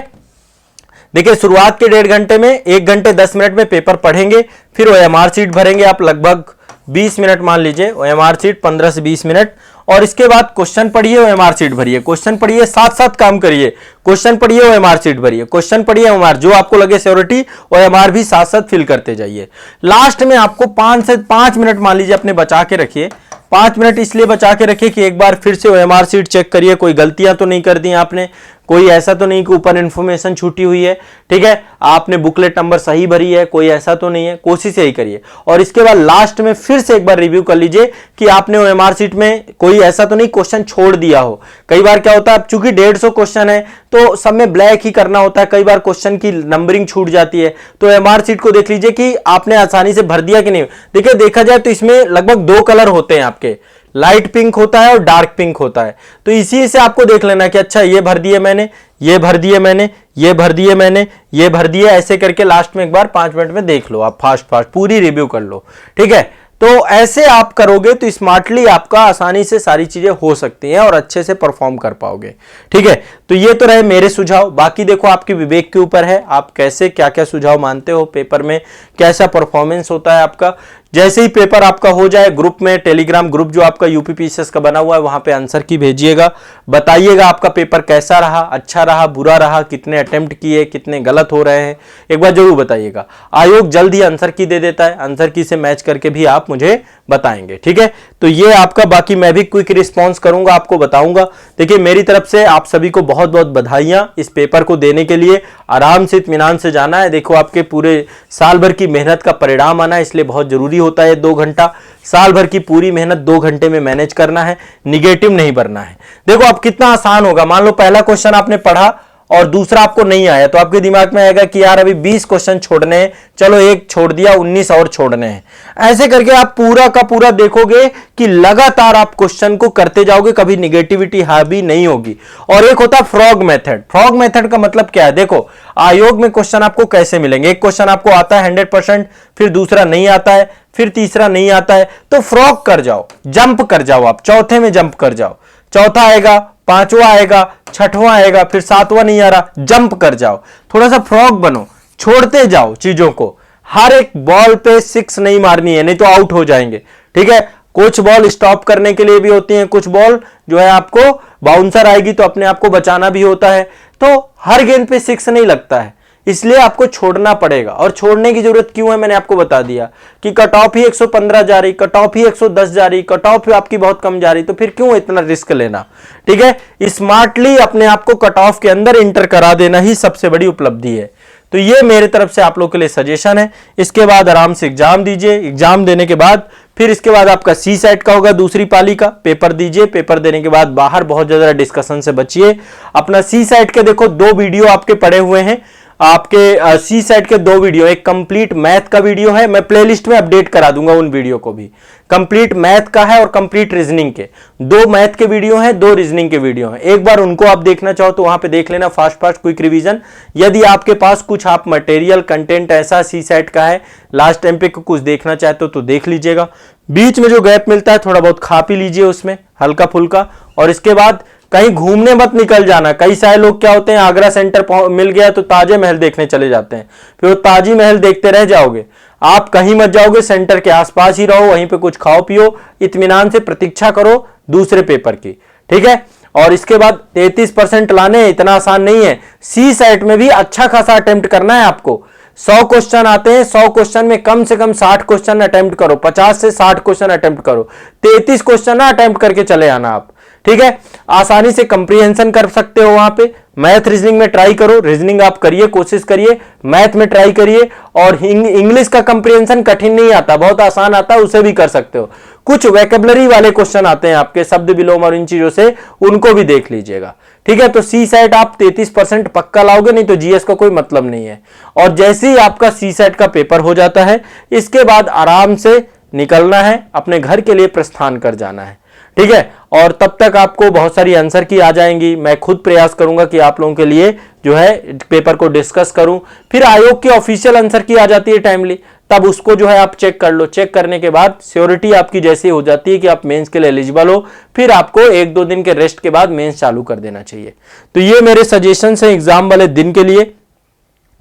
देखिए शुरुआत के 1.5 घंटे में 1 घंटे 10 मिनट में पेपर पढ़ेंगे, फिर OMR सीट भरेंगे आप लगभग 20 मिनट मान लीजिए, OMR सीट 15 से 20 मिनट, और इसके बाद क्वेश्चन पढ़िए, OMR सीट भरिए, क्वेश्चन पढ़िए, साथ साथ काम करिए, क्वेश्चन पढ़िए, OMR सीट भरिए, क्वेश्चन पढ़िए, OMR जो आपको लगे श्योरिटी, OMR भी साथ साथ फिल करते जाइए। लास्ट में आपको 5 से 5 मिनट मान लीजिए अपने बचा के रखिए, 5 मिनट इसलिए बचा के रखिए कि एक बार फिर से ओएमआर शीट चेक करिए, कोई गलतियां तो नहीं कर दी आपने, कोई ऐसा तो नहीं कि ऊपर इन्फॉर्मेशन छूटी हुई है, ठीक है, आपने बुकलेट नंबर सही भरी है, कोई ऐसा तो नहीं है, कोशिश यही करिए। और इसके बाद लास्ट में फिर से एक बार रिव्यू कर लीजिए कि आपने ओएमआर शीट में कोई ऐसा तो नहीं क्वेश्चन छोड़ दिया हो। कई बार क्या होता है, चूंकि 150 क्वेश्चन है तो सब में ब्लैक ही करना होता है, कई बार क्वेश्चन की नंबरिंग छूट जाती है, तो ओएमआर शीट को देख लीजिए कि आपने आसानी से भर दिया कि नहीं। देखिए, देखा जाए तो इसमें लगभग 2 कलर होते हैं आपके, लाइट पिंक होता है और डार्क पिंक होता है, तो इसी से आपको देख लेना कि अच्छा ये भर दिए मैंने, ये भर दिए मैंने, ये भर दिए मैंने, ये भर दिए, ऐसे करके लास्ट में एक बार 5 मिनट में देख लो आप, फास्ट फास्ट पूरी रिव्यू कर लो, ठीक है। तो ऐसे आप करोगे तो स्मार्टली आपका आसानी से सारी चीजें हो सकती हैं और अच्छे से परफॉर्म कर पाओगे, ठीक है। तो ये तो रहे मेरे सुझाव, बाकी देखो आपके विवेक के ऊपर है, आप कैसे क्या क्या सुझाव मानते हो, पेपर में कैसा परफॉर्मेंस होता है आपका। जैसे ही पेपर आपका हो जाए, ग्रुप में, टेलीग्राम ग्रुप जो आपका यूपीपीसीएस का बना हुआ है, वहां पे आंसर की भेजिएगा, बताइएगा आपका पेपर कैसा रहा, अच्छा रहा, बुरा रहा, कितने अटेम्प्ट किए, कितने गलत हो रहे हैं, एक बार जरूर बताइएगा। आयोग जल्द ही आंसर की दे देता है, आंसर की से मैच करके भी आप मुझे बताएंगे, ठीक है। तो ये आपका, बाकी मैं भी क्विक रिस्पॉन्स करूंगा, आपको बताऊंगा। देखिए, मेरी तरफ से आप सभी को बहुत बहुत बधाइयां इस पेपर को देने के लिए। आराम से इत्मीनान से जाना है, देखो आपके पूरे साल भर की मेहनत का परिणाम आना है, इसलिए बहुत जरूरी होता है 2 घंटा, साल भर की पूरी मेहनत 2 घंटे में मैनेज करना है, निगेटिव नहीं भरना है। देखो अब कितना आसान होगा, मान लो पहला क्वेश्चन आपने पढ़ा और दूसरा आपको नहीं आया, तो आपके दिमाग में आएगा कि यार अभी 20 क्वेश्चन छोड़ने हैं, चलो एक छोड़ दिया, 19 और छोड़ने हैं। ऐसे करके आप पूरा का पूरा देखोगे कि लगातार आप क्वेश्चन को करते जाओगे, कभी निगेटिविटी हावी नहीं होगी। और एक होता है फ्रॉग मेथड। फ्रॉग मेथड का मतलब क्या है, देखो आयोग में क्वेश्चन आपको कैसे मिलेंगे, एक क्वेश्चन आपको आता है 100%, फिर दूसरा नहीं आता है, फिर तीसरा नहीं आता है, तो फ्रॉग कर जाओ, जंप कर जाओ, आप चौथे में जंप कर जाओ, चौथा आएगा, पांचवा आएगा, छठवां आएगा, फिर सातवां नहीं आ रहा, जंप कर जाओ, थोड़ा सा फ्रॉग बनो, छोड़ते जाओ चीजों को। हर एक बॉल पे 6 नहीं मारनी है, नहीं तो आउट हो जाएंगे, ठीक है। कुछ बॉल स्टॉप करने के लिए भी होती हैं, कुछ बॉल जो है आपको बाउंसर आएगी तो अपने आप को बचाना भी होता है, तो हर गेंद पे 6 नहीं लगता है, इसलिए आपको छोड़ना पड़ेगा। और छोड़ने की जरूरत क्यों है, मैंने आपको बता दिया कि कट ऑफ ही 115 जा रही, कट ऑफ ही 110 जा रही, कट ऑफ आपकी बहुत कम जा रही, तो फिर क्यों इतना रिस्क लेना, ठीक है। स्मार्टली अपने आप को कट ऑफ के अंदर इंटर करा देना ही सबसे बड़ी उपलब्धि है। तो ये मेरे तरफ से आप लोग के लिए सजेशन है। इसके बाद आराम से एग्जाम दीजिए, एग्जाम देने के बाद फिर इसके बाद आपका सी सेट का होगा, दूसरी पाली का पेपर दीजिए। पेपर देने के बाद बाहर बहुत ज्यादा डिस्कशन से बचिए। अपना सी सेट के देखो 2 वीडियो आपके पड़े हुए हैं, आपके सी सेट के 2 वीडियो, एक कंप्लीट मैथ का वीडियो है, मैं प्लेलिस्ट में अपडेट करा दूंगा उन वीडियो को भी। कंप्लीट मैथ का है और कंप्लीट रीजनिंग के 2 मैथ के वीडियो हैं, 2 रीजनिंग के वीडियो हैं। एक बार उनको आप देखना चाहो तो वहां पे देख लेना, फास्ट फास्ट क्विक रिवीजन। यदि आपके पास कुछ आप मटेरियल कंटेंट ऐसा सी सेट का है, लास्ट टाइम पे कुछ देखना चाहते हो तो देख लीजिएगा। बीच में जो गैप मिलता है थोड़ा बहुत खा पी लीजिए उसमें हल्का फुल्का। और इसके बाद कहीं घूमने मत निकल जाना। कई सारे लोग क्या होते हैं, आगरा सेंटर मिल गया तो ताजे महल देखने चले जाते हैं, फिर वो ताजी महल देखते रह जाओगे। आप कहीं मत जाओगे, सेंटर के आसपास ही रहो, वहीं पे कुछ खाओ पियो, इत्मीनान से प्रतीक्षा करो दूसरे पेपर की, ठीक है। और इसके बाद 33% लाने इतना आसान नहीं है। सी सेट में भी अच्छा खासा अटेम्प्ट करना है आपको। 100 क्वेश्चन आते हैं, 100 क्वेश्चन में कम से कम 60 क्वेश्चन अटेम्प्ट करो, 50 से 60 क्वेश्चन अटेम्प्ट करो, 33 क्वेश्चन ना अटेम्प्ट करके चले आना आप, ठीक है। आसानी से कंप्रीहेंशन कर सकते हो वहां पे। मैथ रीजनिंग में ट्राई करो, रीजनिंग आप करिए, कोशिश करिए, मैथ में ट्राई करिए। और इंग्लिश का कंप्रीहेंशन कठिन नहीं आता, बहुत आसान आता है, उसे भी कर सकते हो। कुछ वोकैबुलरी वाले क्वेश्चन आते हैं आपके, शब्द विलोम और इन चीजों से, उनको भी देख लीजिएगा, ठीक है। तो सी सेट आप 33% पक्का लाओगे, नहीं तो जीएस का कोई मतलब नहीं है। और जैसे ही आपका सी सेट का पेपर हो जाता है, इसके बाद आराम से निकलना है, अपने घर के लिए प्रस्थान कर जाना है, ठीक है। और तब तक आपको बहुत सारी आंसर की आ जाएंगी। मैं खुद प्रयास करूंगा कि आप लोगों के लिए जो है पेपर को डिस्कस करूं। फिर आयोग की ऑफिशियल आंसर की आ जाती है टाइमली, तब उसको जो है आप चेक कर लो। चेक करने के बाद श्योरिटी आपकी जैसी हो जाती है कि आप मेंस के लिए एलिजिबल हो, फिर आपको 1-2 दिन के रेस्ट के बाद मेंस चालू कर देना चाहिए। तो ये मेरे सजेशन है एग्जाम वाले दिन के लिए।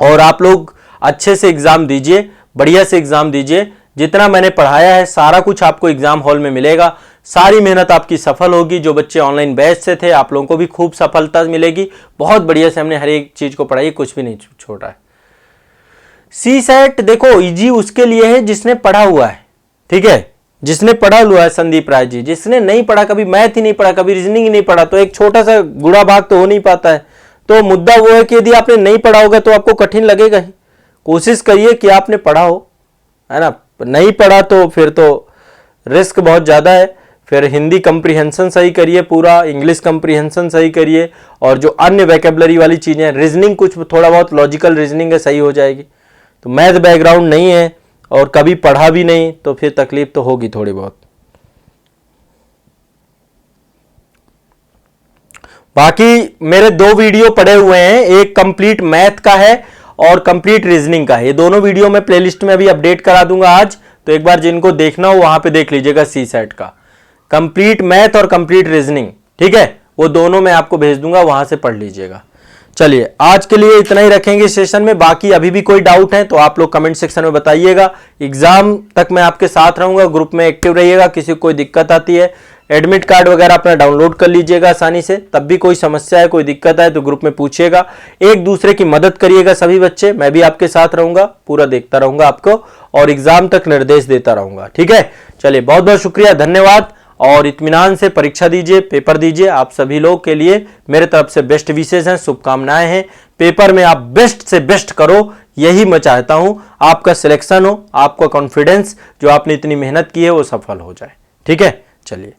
और आप लोग अच्छे से एग्जाम दीजिए, बढ़िया से एग्जाम दीजिए। जितना मैंने पढ़ाया है सारा कुछ आपको एग्जाम हॉल में मिलेगा, सारी मेहनत आपकी सफल होगी। जो बच्चे ऑनलाइन बैच से थे, आप लोगों को भी खूब सफलता मिलेगी। बहुत बढ़िया से हमने हर एक चीज को पढ़ाई, कुछ भी नहीं छोड़ा है। सी सेट देखो इजी उसके लिए है जिसने पढ़ा हुआ है, ठीक है। जिसने पढ़ा हुआ है संदीप राय जी, जिसने नहीं पढ़ा, कभी मैथ ही नहीं पढ़ा, कभी रीजनिंग ही नहीं पढ़ा, तो एक छोटा सा गुणा भाग तो हो नहीं पाता है। तो मुद्दा वो है कि यदि आपने नहीं पढ़ा होगा तो आपको कठिन लगेगा ही। कोशिश करिए कि आपने पढ़ा हो, है ना। नहीं पढ़ा तो फिर तो रिस्क बहुत ज़्यादा है। फिर हिंदी कंप्रीहेंशन सही करिए, पूरा इंग्लिश कंप्रीहेंशन सही करिए, और जो अन्य वैकेबलरी वाली चीज़ें, रीजनिंग कुछ थोड़ा बहुत लॉजिकल रीजनिंग है, सही हो जाएगी। तो मैथ बैकग्राउंड नहीं है और कभी पढ़ा भी नहीं तो फिर तकलीफ तो होगी थोड़ी बहुत। बाकी मेरे 2 वीडियो पड़े हुए हैं, एक कंप्लीट मैथ का है और कंप्लीट रीजनिंग का है। ये दोनों वीडियो मैं प्लेलिस्ट में अभी अपडेट करा दूंगा आज, तो एक बार जिनको देखना हो वहां पे देख लीजिएगा। सी सेट का कंप्लीट मैथ और कंप्लीट रीजनिंग, ठीक है, वो दोनों मैं आपको भेज दूंगा, वहां से पढ़ लीजिएगा। चलिए आज के लिए इतना ही रखेंगे सेशन में। बाकी अभी भी कोई डाउट है तो आप लोग कमेंट सेक्शन में बताइएगा। एग्जाम तक मैं आपके साथ रहूंगा, ग्रुप में एक्टिव रहिएगा। किसी को कोई दिक्कत आती है, एडमिट कार्ड वगैरह अपना डाउनलोड कर लीजिएगा आसानी से। तब भी कोई समस्या है, कोई दिक्कत है तो ग्रुप में पूछिएगा। एक दूसरे की मदद करिएगा सभी बच्चे, मैं भी आपके साथ रहूंगा, पूरा देखता रहूंगा आपको और एग्जाम तक निर्देश देता रहूंगा, ठीक है। चलिए बहुत बहुत शुक्रिया, धन्यवाद, और इत्मीनान से परीक्षा दीजिए, पेपर दीजिए। आप सभी लोग के लिए मेरे तरफ से बेस्ट विशेष हैं, शुभकामनाएं हैं। पेपर में आप बेस्ट से बेस्ट करो, यही मैं चाहता हूं। आपका सिलेक्शन हो, आपका कॉन्फिडेंस, जो आपने इतनी मेहनत की है वो सफल हो जाए, ठीक है। चलिए।